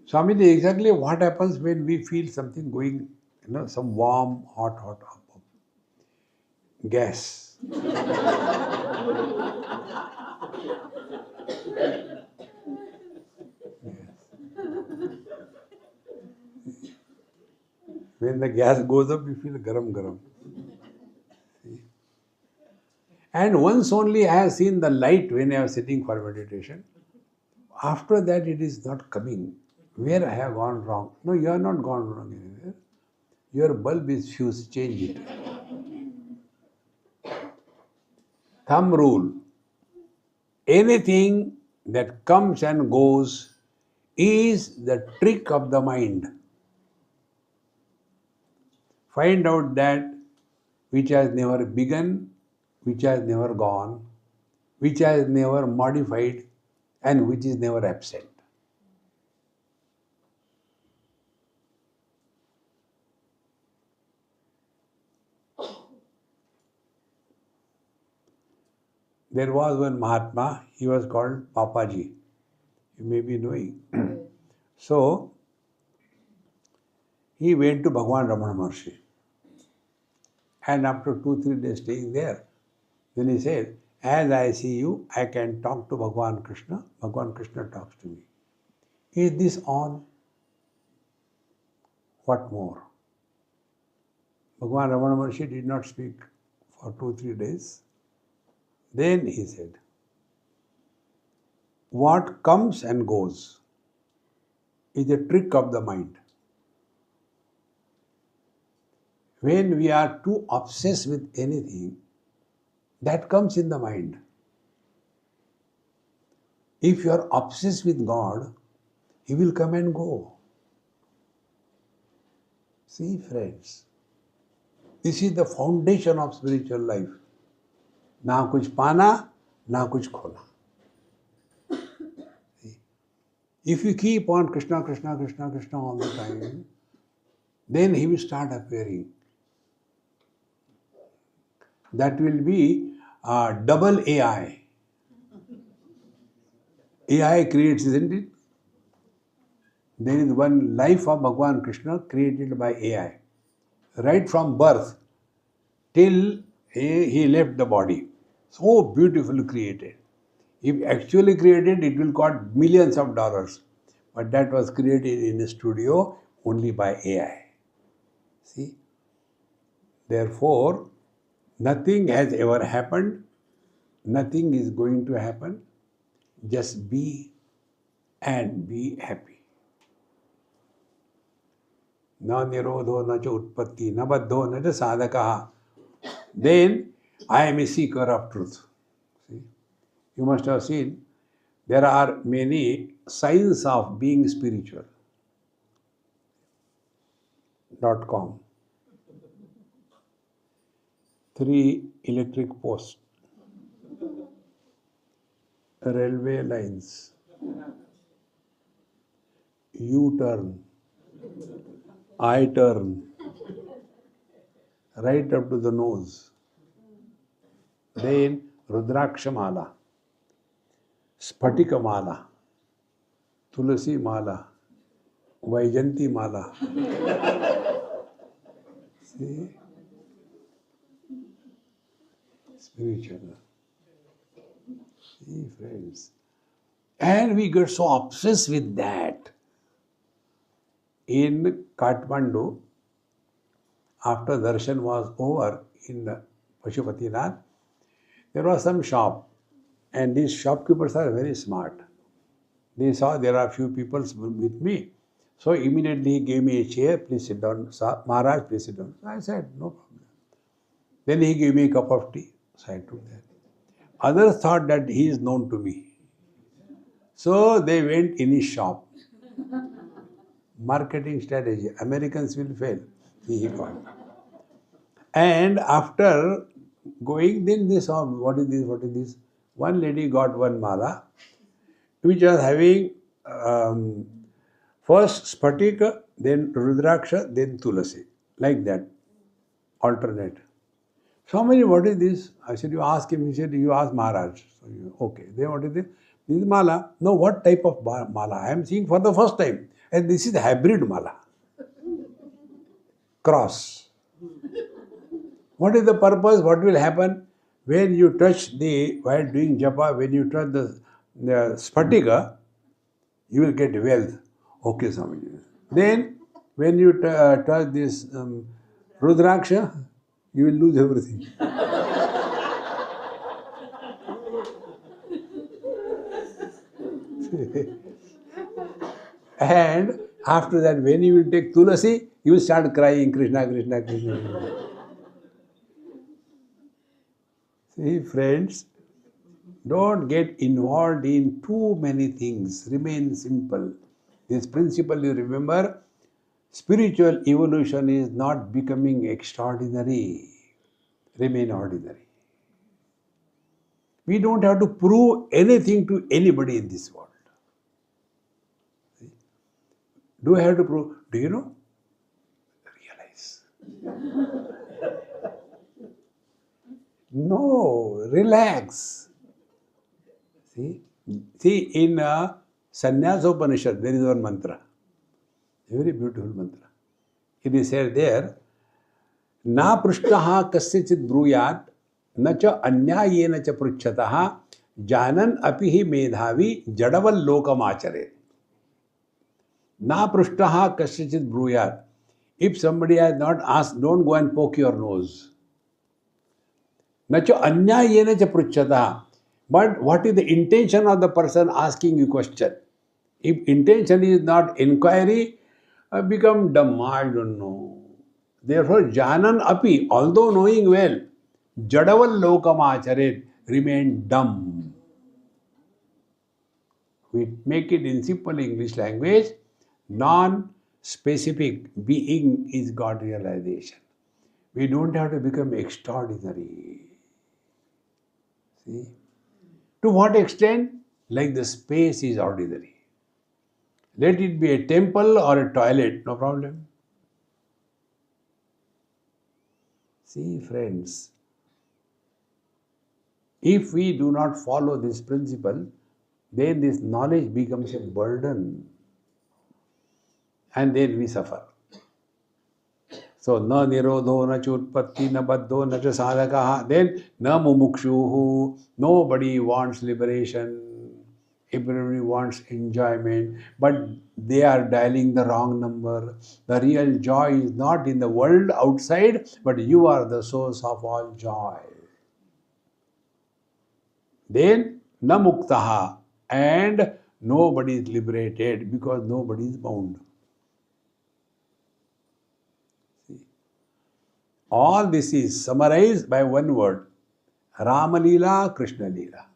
Speaker 2: Swamiji, exactly what happens when we feel something going, you know, some warm, hot, up. Gas. When the gas goes up, you feel garam. See? And once only I have seen the light when I was sitting for meditation. After that, it is not coming. Where I have gone wrong? No, you are not gone wrong anywhere. Your bulb is fused, change it. Thumb rule. Anything that comes and goes is the trick of the mind. Find out that which has never begun, which has never gone, which has never modified, and which is never absent. There was one Mahatma, he was called Papaji. You may be knowing. So, he went to Bhagwan Ramana Maharshi. And after 2-3 days staying there, then he said, as I see you, I can talk to Bhagwan Krishna. Bhagwan Krishna talks to me. Is this all? What more? Bhagwan Ramana Maharshi did not speak for 2-3 days. Then he said, what comes and goes is a trick of the mind. When we are too obsessed with anything, that comes in the mind. If you are obsessed with God, He will come and go. See, friends, this is the foundation of spiritual life. Na kuch pana, na kuch khona. If you keep on Krishna all the time, then He will start appearing. That will be double AI. AI creates, isn't it? There is one life of Bhagwan Krishna created by AI. Right from birth till he left the body. So beautifully created. If actually created, it will cost millions of dollars. But that was created in a studio only by AI. See? Therefore, nothing has ever happened. Nothing is going to happen. Just be and be happy. Na nirodho na cha utpatti, na baddho na cha sadhakaha. Then I am a seeker of truth. See? You must have seen there are many signs of being spiritual. .com. 3 electric posts, railway lines, U-turn, eye turn, right up to the nose. Then Rudraksha Mala, Spatika Mala, Tulasi Mala, Vaijanti Mala. See? Spiritual. See, friends. And we get so obsessed with that. In Kathmandu, after darshan was over in Pashupatinath, there was some shop. And these shopkeepers are very smart. They saw there are few people with me. So immediately he gave me a chair, please sit down. Maharaj, please sit down. So I said, no problem. Then he gave me a cup of tea. So I took that. Others thought that he is known to me. So they went in his shop. Marketing strategy. Americans will fail. He got. And after going, then they saw, what is this, what is this? One lady got one mala, which was having first Spatika, then Rudraksha, then Tulasi. Like that. Alternate. Swami, what is this? I said, you ask him. He said, you ask Maharaj. So okay. Then what is this? This is mala. No, what type of mala? I am seeing for the first time. And this is hybrid mala. Cross. What is the purpose? What will happen? When you touch while doing japa, when you touch the Spatika, you will get wealth. Okay, Swami. Then, when you touch this Rudraksha, you will lose everything. And after that, when you will take Tulasi, you will start crying, Krishna, Krishna, Krishna. See, friends, don't get involved in too many things. Remain simple. This principle you remember, spiritual evolution is not becoming extraordinary. Remain ordinary. We don't have to prove anything to anybody in this world. Do I have to prove? Do you know? Realize. No, relax. See, in Sannyasa Upanishad, there is one mantra. A very beautiful mantra. It is said there, Na prishtaha kasyachit bruyat, na cha anyayena cha pruchataha, janan apihi medhavi jadaval lokam achare. Na prishtaha kasyachit bruyat. If somebody has not asked, don't go and poke your nose. Na cha anyayena cha pruchataha. But what is the intention of the person asking you question? If intention is not inquiry, become dumb. I don't know. Therefore, janan api, although knowing well, jadaval lokam acharet, remain dumb. We make it in simple English language, non-specific being is God realization. We don't have to become extraordinary. See? To what extent? Like the space is ordinary. Let it be a temple or a toilet, no problem. See, friends, if we do not follow this principle, then this knowledge becomes a burden and then we suffer. So, na nirodho, na chutpatti, na baddho, na cha sadhakaha, then na mumukshuhu, nobody wants liberation. Everybody wants enjoyment, but they are dialing the wrong number. The real joy is not in the world outside, but you are the source of all joy. Then, na muktaha, and nobody is liberated because nobody is bound. See? All this is summarized by one word, Rama Leela, Krishna Leela.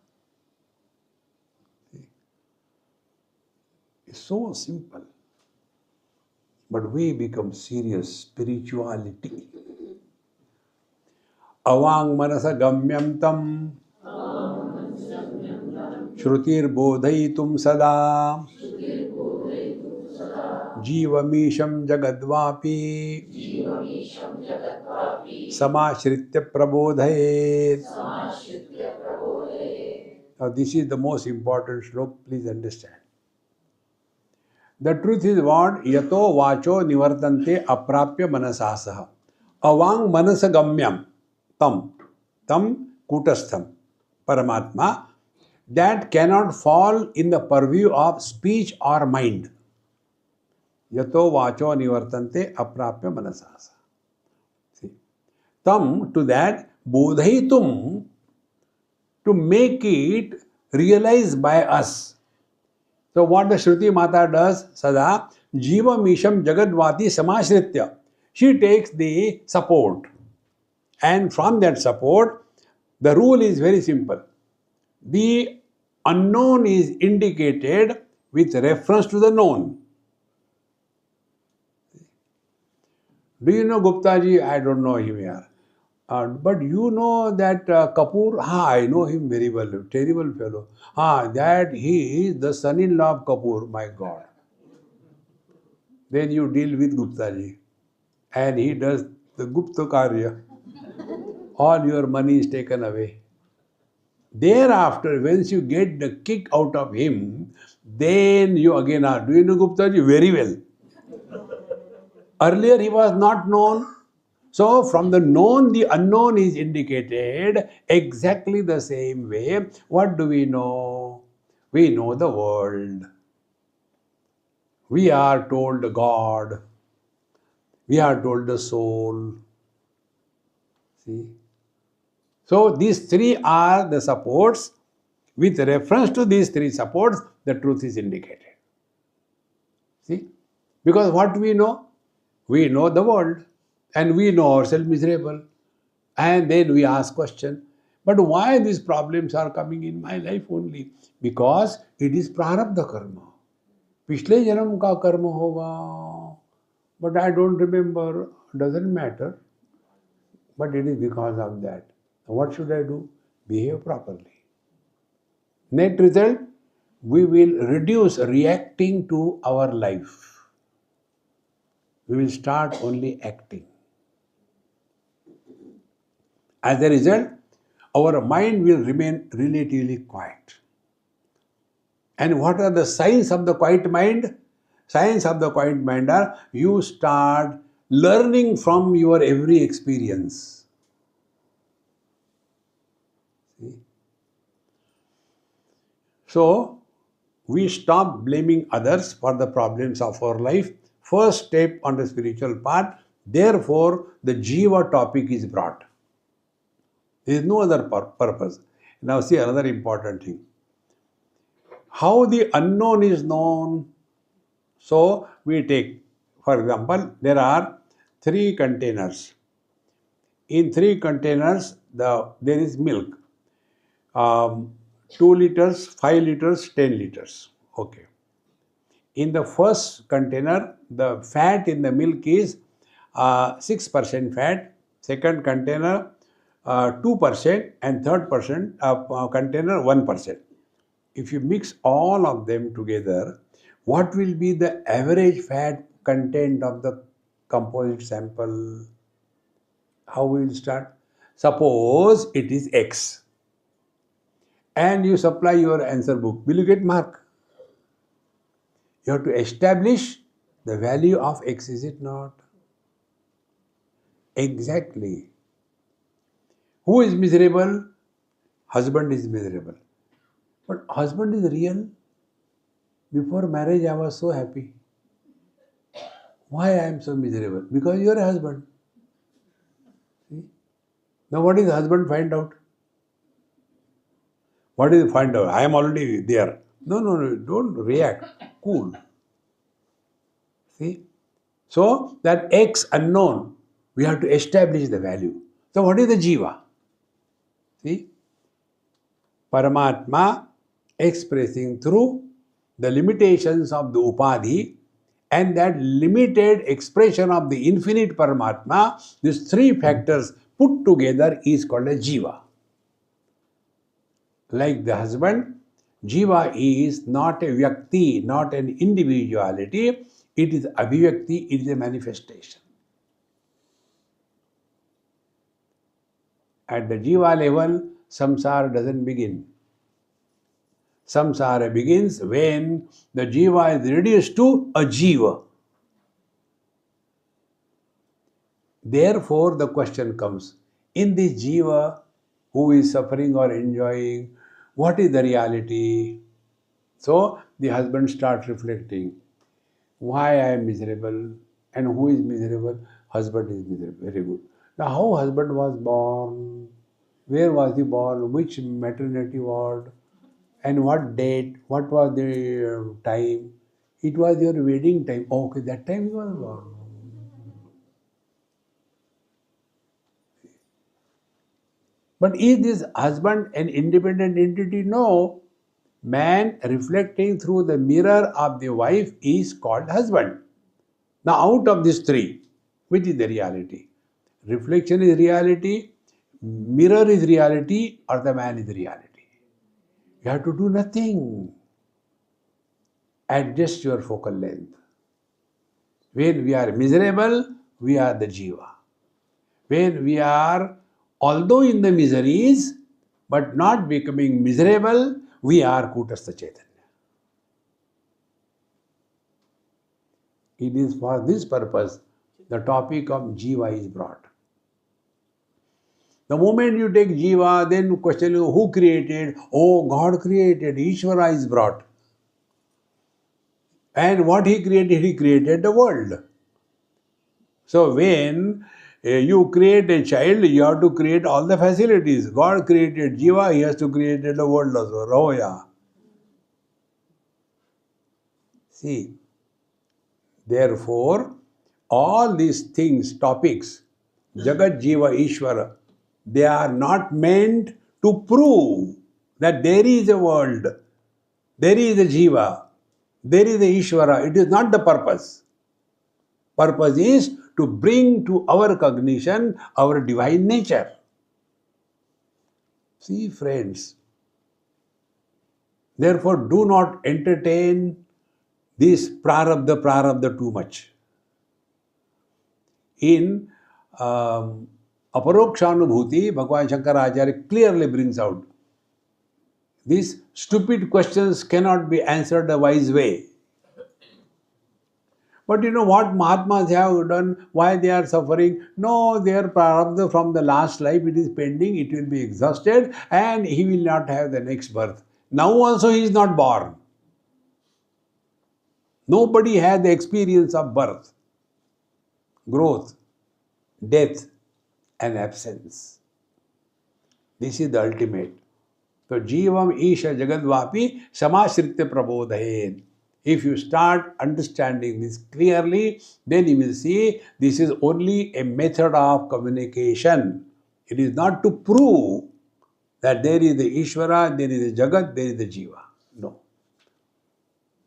Speaker 2: It's so simple. But we become serious. Spirituality. Avang manasa gamyam tam Shrutir bodhaitum sada जीवमीशं जगद्वापि समाश्रित्य प्रबोधयेत्. Now this is the most important shloka, please understand. The truth is what? Yato vacho nivartante aprapya manasasaha. Avang manasagamyam tam kutastham paramatma, that cannot fall in the purview of speech or mind. Yato vacho nivartante aprapya manasasa. See. Tam, to that, bodhaitum, to make it realized by us. So what the Shruti Mata does, Sada, Jiva Misham Jagadvati Samashritya. She takes the support. And from that support, the rule is very simple. The unknown is indicated with reference to the known. Do you know Gupta ji? I don't know him here. But you know that Kapoor? I know him very well. Terrible fellow. That he is the son-in-law of Kapoor. My God. Then you deal with Gupta ji. And he does the Gupta Karya. All your money is taken away. Thereafter, once you get the kick out of him, then you again are. Do you know Gupta ji? Very well. Earlier he was not known. So from the known, the unknown is indicated exactly the same way. What do we know? We know the world. We are told God. We are told the soul. See? So these three are the supports. With reference to these three supports, the truth is indicated. See? Because what we know? We know the world. And we know ourselves miserable. And then we ask question, but why these problems are coming in my life only? Because it is prarabdha karma. Pishle janam ka karma hoga. But I don't remember. Doesn't matter. But it is because of that. What should I do? Behave properly. Net result, we will reduce reacting to our life. We will start only acting. As a result, our mind will remain relatively quiet. And what are the signs of the quiet mind? Signs of the quiet mind are you start learning from your every experience. See? So, we stop blaming others for the problems of our life. First step on the spiritual path. Therefore, the Jiva topic is brought. There is no other purpose. Now see another important thing. How the unknown is known. So we take, for example, there are 3 containers. In 3 containers, there is milk. 2 liters, 5 liters, 10 liters. Okay. In the first container, the fat in the milk is 6% fat. Second container, 2%, and third container 1%. If you mix all of them together, what will be the average fat content of the composite sample? How we will start? Suppose it is X and you supply your answer book. Will you get mark? You have to establish the value of X, is it not? Exactly. Who is miserable? Husband is miserable. But husband is real. Before marriage, I was so happy. Why I am so miserable? Because you are a husband. See? Now what is the husband find out? What is find out? I am already there. No, don't react. Cool. See? So that X unknown, we have to establish the value. So what is the Jiva? See? Paramatma expressing through the limitations of the Upadhi, and that limited expression of the infinite Paramatma, these 3 factors put together is called a Jiva. Like the husband, Jiva is not a Vyakti, not an individuality. It is abhivyakti, it is a manifestation. At the jiva level, samsara doesn't begin. Samsara begins when the jiva is reduced to a jiva. Therefore, the question comes, in this jiva who is suffering or enjoying, what is the reality? So, the husband starts reflecting, why I am miserable and who is miserable? Husband is miserable. Very good. Now, how husband was born? Where was he born? Which maternity ward? And what date? What was the time? It was your wedding time. Okay, that time he was born. But is this husband an independent entity? No. Man reflecting through the mirror of the wife is called husband. Now, out of these three, which is the reality? Reflection is reality, mirror is reality, or the man is reality. You have to do nothing. Adjust your focal length. When we are miserable, we are the jiva. When we are, although in the miseries, but not becoming miserable, we are Kutastha Chaitanya. It is for this purpose the topic of jiva is brought. The moment you take jiva, then question who created? Oh, God created. Ishvara is brought. And what he created the world. So when you create a child, you have to create all the facilities. God created jiva, he has to create the world also. Roya. See, therefore, all these things, topics, Jagat Jiva Ishvara, they are not meant to prove that there is a world, there is a Jiva, there is a Ishvara. It is not the purpose. Purpose is to bring to our cognition our divine nature. See, friends, therefore do not entertain this prarabdha too much. In Aparokshanubhuti, Bhagavan Shankaracharya clearly brings out these stupid questions cannot be answered a wise way. But you know what Mahatmas have done, why they are suffering? No, their prarabdha from the last life, it is pending, it will be exhausted and he will not have the next birth. Now also he is not born. Nobody has the experience of birth, growth, death and absence. This is the ultimate. So, Jivam Isha Jagadvapi Samashritya Prabodhayen. If you start understanding this clearly, then you will see this is only a method of communication. It is not to prove that there is the Ishvara, there is the Jagat, there is the Jiva. No.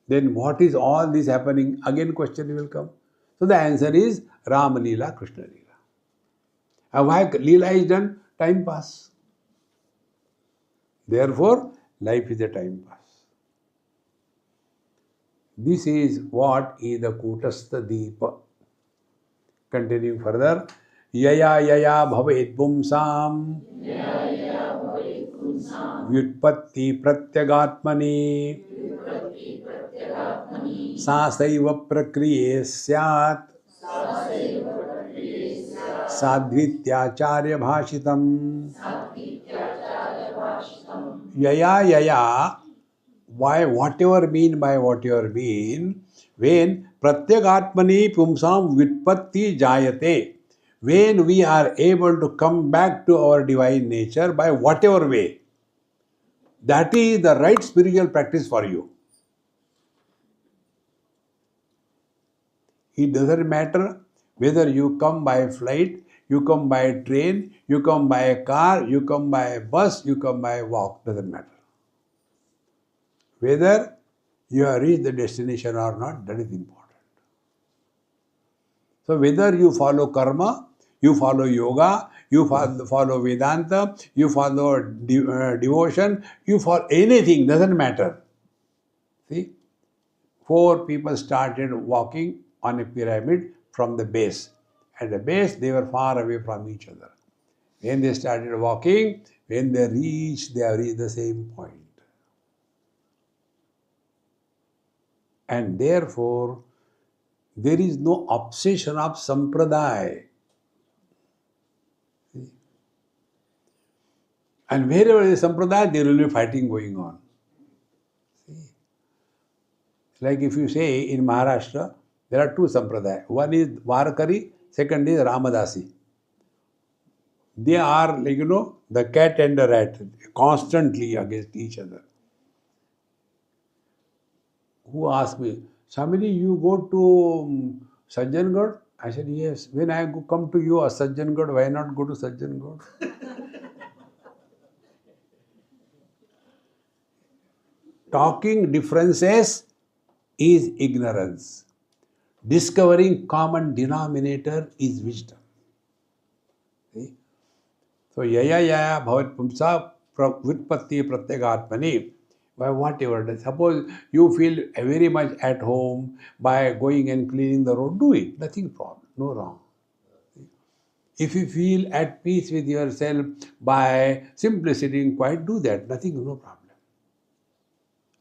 Speaker 2: Then what is all this happening? Again question will come. So the answer is Rama Leela, Krishna Leela. And why Leela is done? Time pass. Therefore, life is a time pass. This is what is the Kutastha Deepa. Continuing further, Yaya Yaya Bhavet Pumsam Vyutpatti Pratyagatmani Sasaiva Prakriye Syat Sadvityacharya Bhashitam. Yaya Yaya, why whatever mean by whatever mean, when Pratyagatmani Pumsam Vitpatti Jayate, when we are able to come back to our divine nature by whatever way, that is the right spiritual practice for you. It doesn't matter whether you come by flight, you come by train, you come by a car, you come by a bus, you come by a walk, doesn't matter. Whether you have reached the destination or not, that is important. So whether you follow karma, you follow yoga, you follow Vedanta, you follow devotion, you follow anything, doesn't matter. See, 4 people started walking on a pyramid from the base. At the base, they were far away from each other. When they started walking, when they have reached the same point. And therefore, there is no obsession of sampradaya. And wherever there is sampradaya, there will be fighting going on. See? Like if you say in Maharashtra, there are two sampradaya. One is Varkari, second is Ramadasi. They are like, the cat and the rat, constantly against each other. Who asked me, Swamiji, you go to Sajjangad? I said, yes. When I come to you, Sajjangad, why not go to Sajjangad? Talking differences is ignorance. Discovering common denominator is wisdom. See? So, yaya bhavat pumsa vitpatti pratyagatmani. By whatever. Suppose you feel very much at home by going and cleaning the road, do it. Nothing problem, no wrong. If you feel at peace with yourself by simply sitting quiet, do that. Nothing, no problem.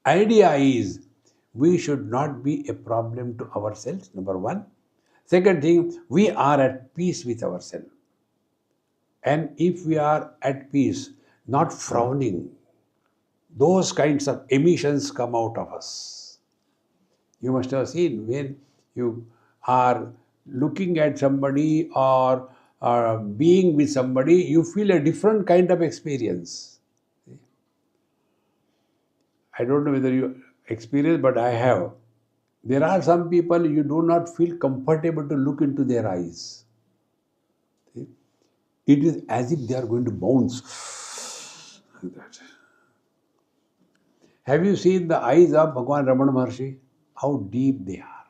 Speaker 2: Idea is we should not be a problem to ourselves, number one. Second thing, we are at peace with ourselves. And if we are at peace, not frowning, those kinds of emissions come out of us. You must have seen when you are looking at somebody or being with somebody, you feel a different kind of experience. I don't know whether you experience, but I have. There are some people you do not feel comfortable to look into their eyes. See? It is as if they are going to bounce. Like that. Have you seen the eyes of Bhagwan Ramana Maharshi? How deep they are.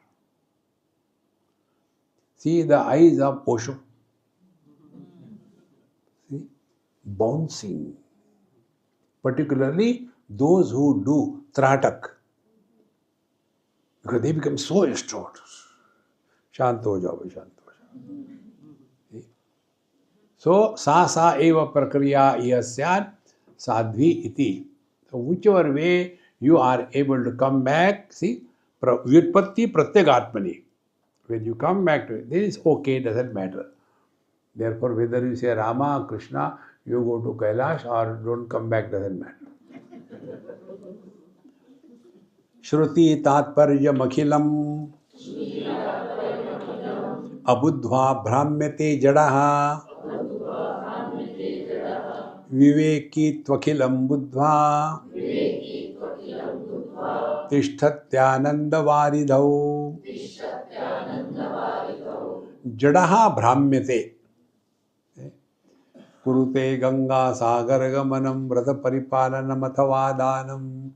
Speaker 2: See the eyes of Osho. See? Bouncing. Particularly those who do tratak. Because they become so restored. Shanto jao, shanto jao. So, sa eva prakriya yasyad sadhvi iti. So, whichever way you are able to come back, see, vyutpatti pratyagatmani. When you come back to it, this is okay, doesn't matter. Therefore, whether you say Rama, Krishna, you go to Kailash or don't come back, doesn't matter. Shruti tatparyam akhilam abudhva brahmyate jadaha viveki tvakhilam buddhva tishthatyananda varidhau jadaha brahmyate kurute ganga sagar gamanam vrata paripalanam athava danam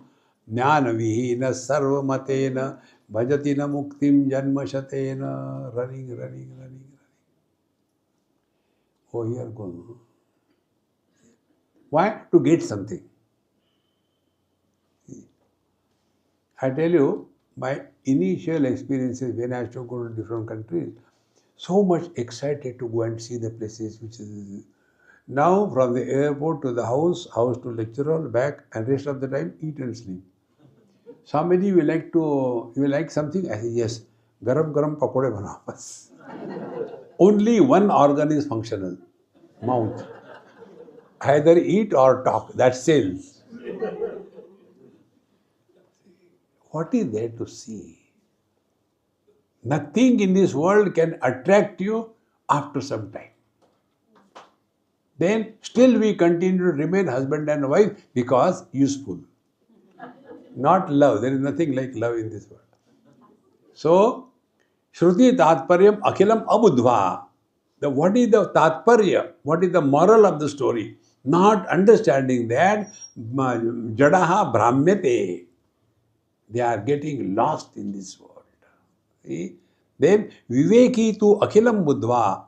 Speaker 2: jnana vihina sarva matena bhajati na muktim janma shatena. Running. Oh, here goes. Why? To get something. I tell you, my initial experiences when I used to go to different countries, so much excited to go and see the places which is. Now from the airport to the house to lecture hall, back, and rest of the time eat and sleep. Somebody you like something? I say yes. Garam pakode banao bas. Only one organ is functional, mouth. Either eat or talk. That sells. What is there to see? Nothing in this world can attract you after some time. Then still we continue to remain husband and wife because useful. Not love. There is nothing like love in this world. So, Shruti Tatparyam Akhilam Abudhva. What is the Tatparya? What is the moral of the story? Not understanding that Jadaha Brahmyate. They are getting lost in this world. See? Then Viveki tu Akhilam Buddhva.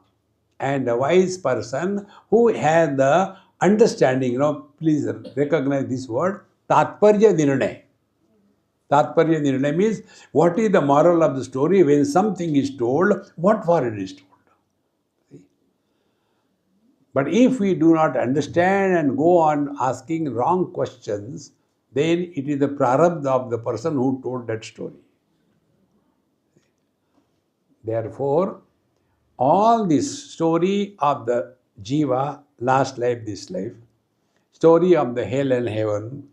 Speaker 2: And a wise person who has the understanding, please recognize this word, Tatparya Nirnay. Tatparya Nirnay means what is the moral of the story when something is told, what for it is told. But if we do not understand and go on asking wrong questions, then it is the prarabdha of the person who told that story. Therefore, all this story of the jiva, last life, this life, story of the hell and heaven,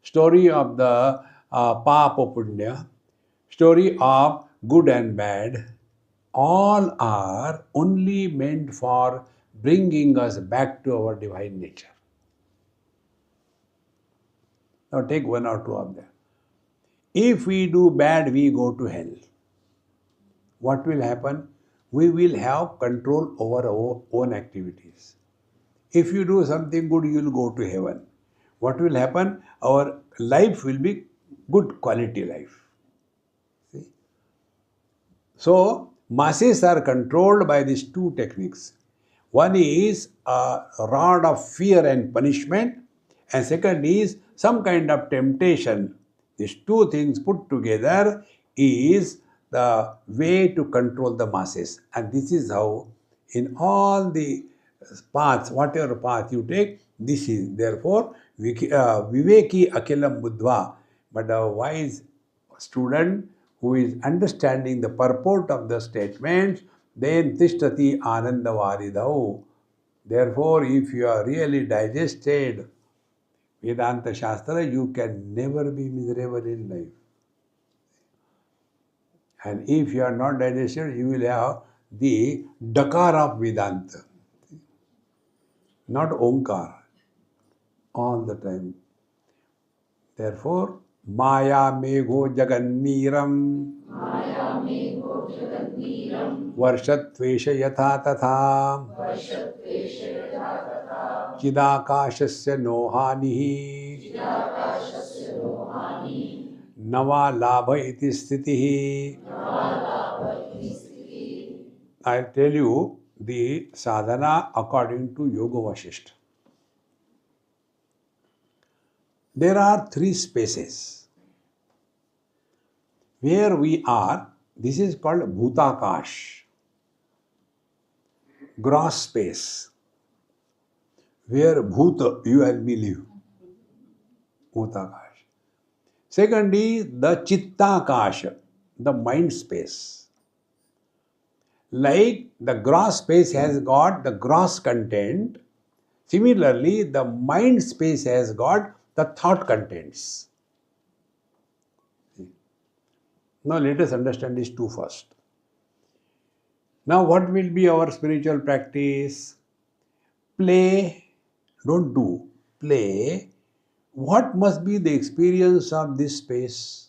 Speaker 2: story of the papa punya, story of good and bad, all are only meant for bringing us back to our divine nature. Now take one or two of them. If we do bad, we go to hell. What will happen? We will have control over our own activities. If you do something good, you will go to heaven. What will happen? Our life will be good quality life. See? So, masses are controlled by these two techniques. One is a rod of fear and punishment, and second is some kind of temptation. These two things put together is the way to control the masses. And this is how, in all the paths, whatever path you take, this is therefore Viveki Akilam Buddha. But a wise student who is understanding the purport of the statements, then Tishtati Ananda Varidau. Therefore, if you are really digested Vedanta Shastra, you can never be miserable in life. And if you are not digested, you will have the Dakar of Vedanta, not Omkar, all the time. Therefore, Maya Megho Jaganniram Varshatvesha Yatha Tatha Chidakashasya Nohanihi Nava Labha iti Sthitihi. I'll tell you the sadhana according to Yoga Vasishtha. There are three spaces where we are. This is called Bhutakash, gross space, where Bhuta, you and me live. Bhutakash. Second is the Chittakash, the mind space. Like the gross space has got the gross content, similarly the mind space has got the thought contents. Now let us understand these two first. Now what will be our spiritual practice? Play, don't do, play. What must be the experience of this space?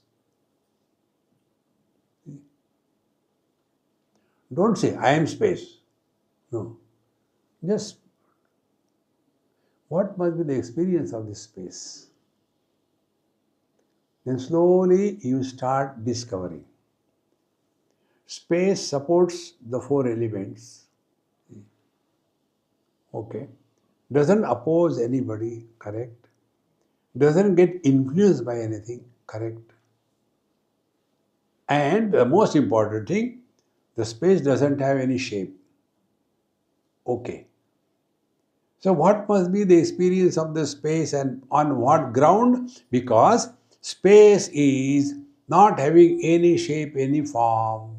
Speaker 2: Don't say, I am space. No. Just, what must be the experience of this space? Then slowly you start discovering. Space supports the four elements. Okay. Doesn't oppose anybody, correct? Doesn't get influenced by anything, correct? And the most important thing, the space doesn't have any shape. Okay. So what must be the experience of the space and on what ground? Because space is not having any shape, any form.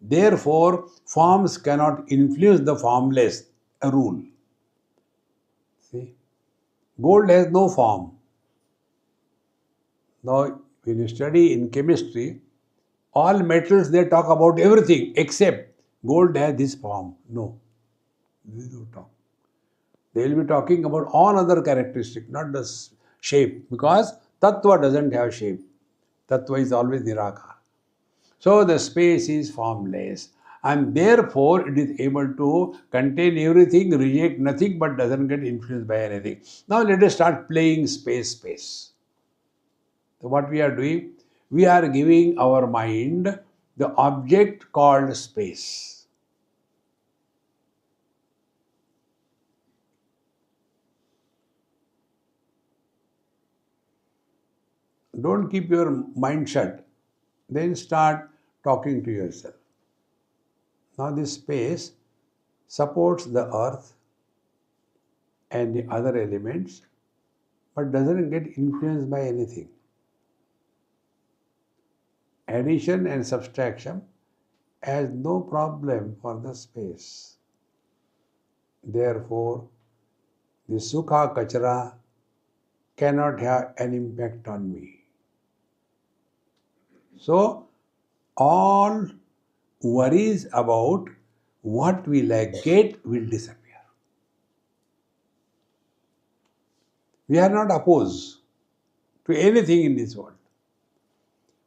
Speaker 2: Therefore, forms cannot influence the formless, a rule. See? Gold has no form. Now, when you study in chemistry, all metals they talk about everything except gold has this form. No, they don't talk. They will be talking about all other characteristics, not the shape, because Tattva doesn't have shape. Tattva is always Nirakar. So the space is formless and therefore it is able to contain everything, reject nothing but doesn't get influenced by anything. Now let us start playing space. So what we are doing? We are giving our mind the object called space. Don't keep your mind shut. Then start talking to yourself. Now this space supports the earth and the other elements, but doesn't get influenced by anything. Addition and subtraction has no problem for the space. Therefore, the sukha kachara cannot have an impact on me. So, all worries about what will I get will disappear. We are not opposed to anything in this world.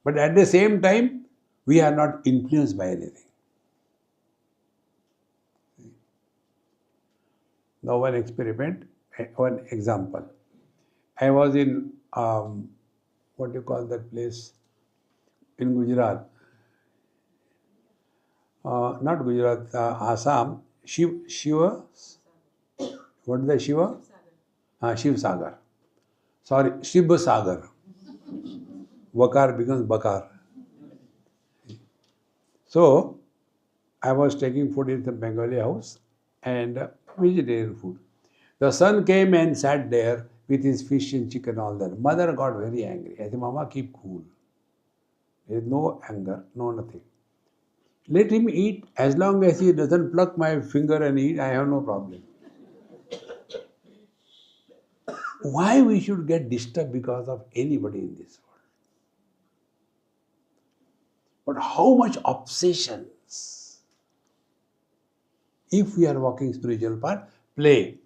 Speaker 2: But at the same time, we are not influenced by anything. Now, one experiment, one example. I was in, what do you call that place? In Gujarat. Not Gujarat, Assam. Shiva? What is the Shiva? Shiv Sagar. Sorry, Shiv Sagar. Vakar becomes Bakar. So, I was taking food in the Bengali house and vegetarian food. The son came and sat there with his fish and chicken, all that. Mother got very angry. I said, Mama, keep cool. There is no anger, no nothing. Let him eat. As long as he doesn't pluck my finger and eat, I have no problem. Why we should get disturbed because of anybody in this world? But how much obsessions? If we are walking spiritual path, play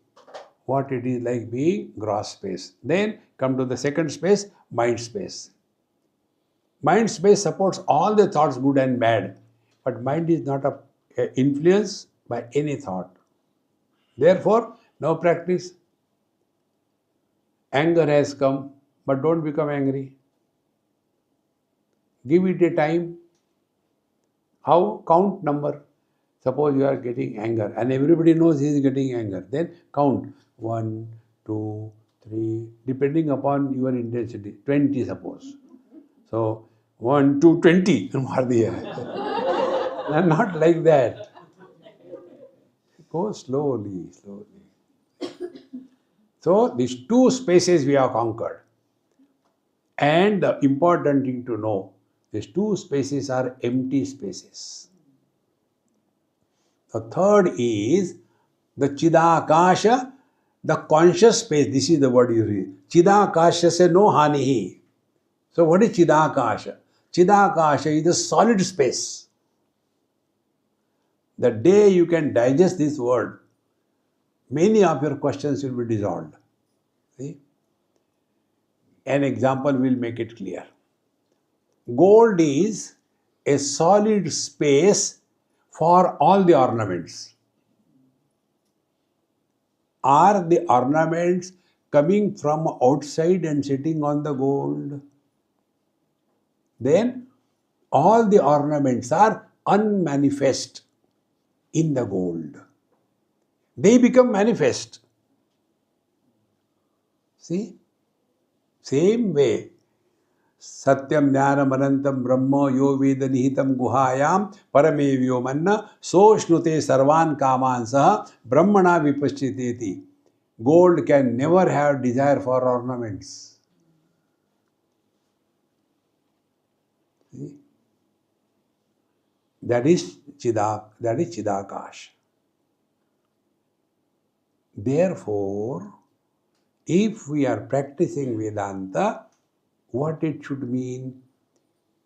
Speaker 2: what it is like being gross space. Then come to the second space, mind space. Mind space supports all the thoughts, good and bad. But mind is not influenced by any thought. Therefore, now practice. Anger has come, but don't become angry. Give it a time. How? Count number. Suppose you are getting anger and everybody knows he is getting anger. Then count 1, 2, 3, depending upon your intensity. 20 suppose. So 1, 2, 20. Not like that. Go slowly, slowly. So these two spaces we have conquered. And the important thing to know, these two spaces are empty spaces. The third is the Chidakasha, the conscious space. This is the word you read. Chidakasha se no hanihi. So what is Chidakasha? Chidakasha is the solid space. The day you can digest this word, many of your questions will be dissolved. See? An example will make it clear. Gold is a solid space for all the ornaments. Are the ornaments coming from outside and sitting on the gold? Then all the ornaments are unmanifest in the gold. They become manifest. See? Same way. Satyam jnanam anantam brahma yo veda nihitam guhayam paramevyo manna soshnute sarvan kamansaha brahmana vipaschiteti. Gold can never have desire for ornaments. See? That is Chidakash. Therefore, if we are practicing Vedanta, what it should mean?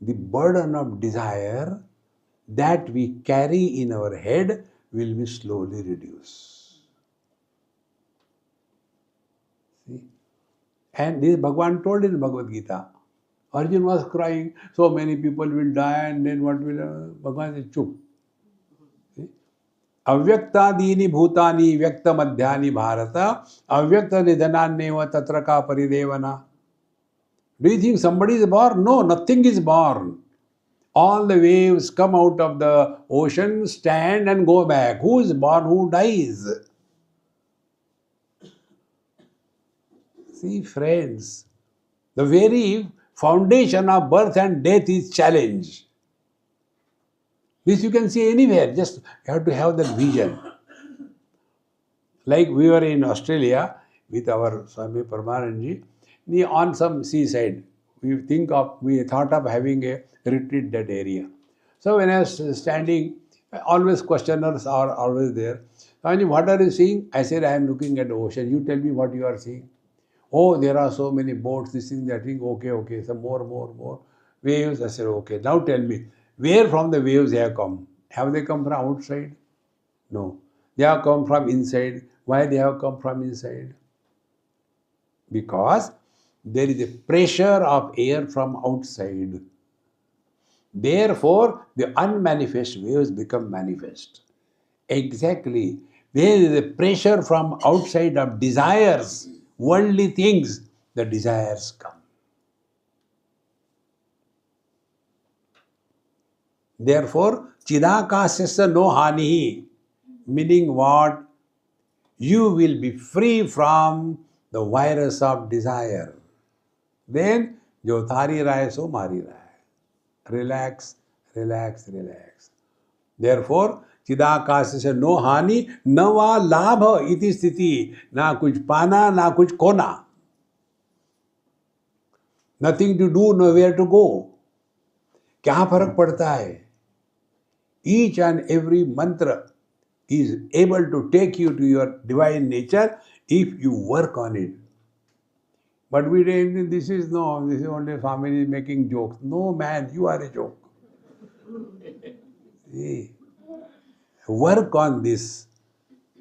Speaker 2: The burden of desire that we carry in our head will be slowly reduced. See? And this Bhagavan told in Bhagavad Gita. Arjun was crying, so many people will die and then what will Bhagavan said, chup. Avyaktadini bhutani vyakta madhyani bharata avyakta nidhananyeva tatra ka paridevana. Do you think somebody is born? No, nothing is born. All the waves come out of the ocean, stand and go back. Who is born? Who dies? See, friends, the very foundation of birth and death is challenged. This you can see anywhere, just you have to have that vision. Like we were in Australia with our Swami Paramanandaji, on some seaside. We thought of having a retreat that area. So when I was standing, always questioners are always there. Swami, what are you seeing? I said, I am looking at the ocean. You tell me what you are seeing. Oh, there are so many boats, this thing, that thing. Okay. Some more. Waves. I said, okay. Now tell me, where from the waves they have come? Have they come from outside? No. They have come from inside. Why they have come from inside? Because there is a pressure of air from outside. Therefore, the unmanifest waves become manifest. Exactly. There is a pressure from outside of desires, worldly things, the desires come. Therefore, chidakasya no hani, meaning what? You will be free from the virus of desire. Then, jo thari rahe so mari rahe. Relax. Therefore, चिदाकाश से no हानि न वा लाभ इति स्थिति, ना कुछ पाना ना कुछ खोना. Nothing to do, nowhere to go. क्या फर्क पड़ता है? Each and every mantra is able to take you to your divine nature if you work on it. But we think this is only family making jokes. No man, you are a joke. See? Work on this.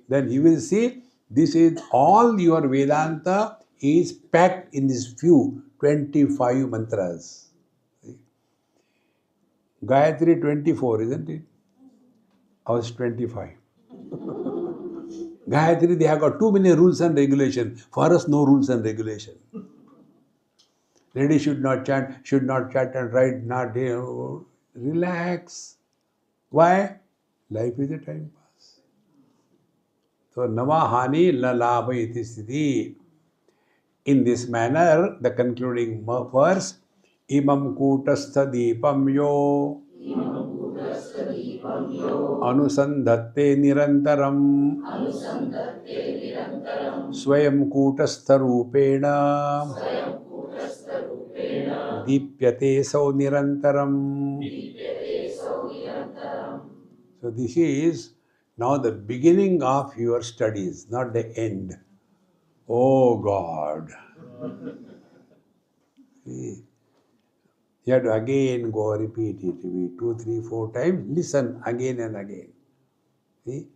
Speaker 2: Then you will see this is all your Vedanta is packed in these few 25 mantras. See? Gayatri 24, isn't it? Ours 25. Gayatri, they have got too many rules and regulations. For us, no rules and regulations. Ladies should not chant and write, not relax. Why? Life is a time pass. So, Namahani la labha iti sthiti. In this manner, the concluding verse, Imam kutastha deepam yo Anusandhatte nirantaram Swayam kutastha rupena Deepyate sau nirantaram. So this is now the beginning of your studies, not the end. Oh God. See, you have to again go repeat it 2, 3, 4 times. Listen again and again. See?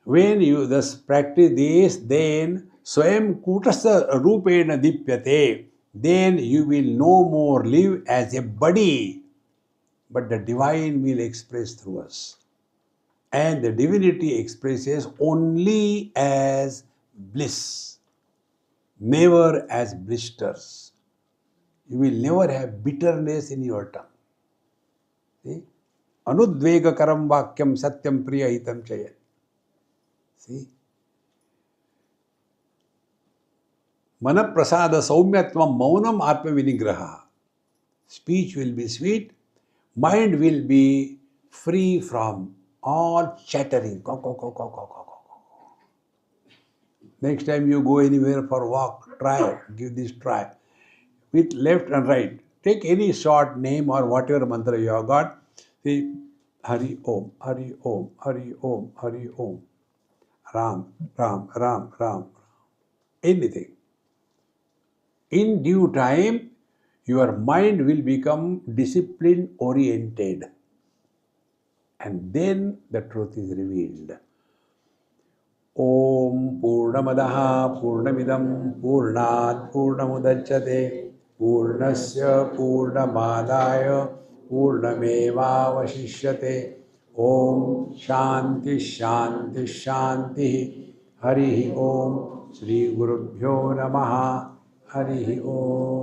Speaker 2: When you thus practice this, then Swayam Kutastha Rupena Dipyate, then you will no more live as a body, but the divine will express through us. And the divinity expresses only as bliss, never as blisters. You will never have bitterness in your tongue. See? Anudvega karam vakyam satyam priya hitam chayat. See? Manaprasada saumyatvam maunam atma vinigraha. Speech will be sweet. Mind will be free from all chattering. Next time you go anywhere for a walk, give this try. With left and right. Take any short name or whatever mantra you have got. Say, Hari Om, Hari Om, Hari Om, Hari Om. Ram. Anything. In due time, your mind will become discipline oriented. And then the truth is revealed. Om Purnamadaha Purnamidam Purnat Purnamudachyate Purnasya Purnamadaya Purnamevavashishyate. Om Shanti Hari Om Shri Gurubhyo Namaha Hari Om.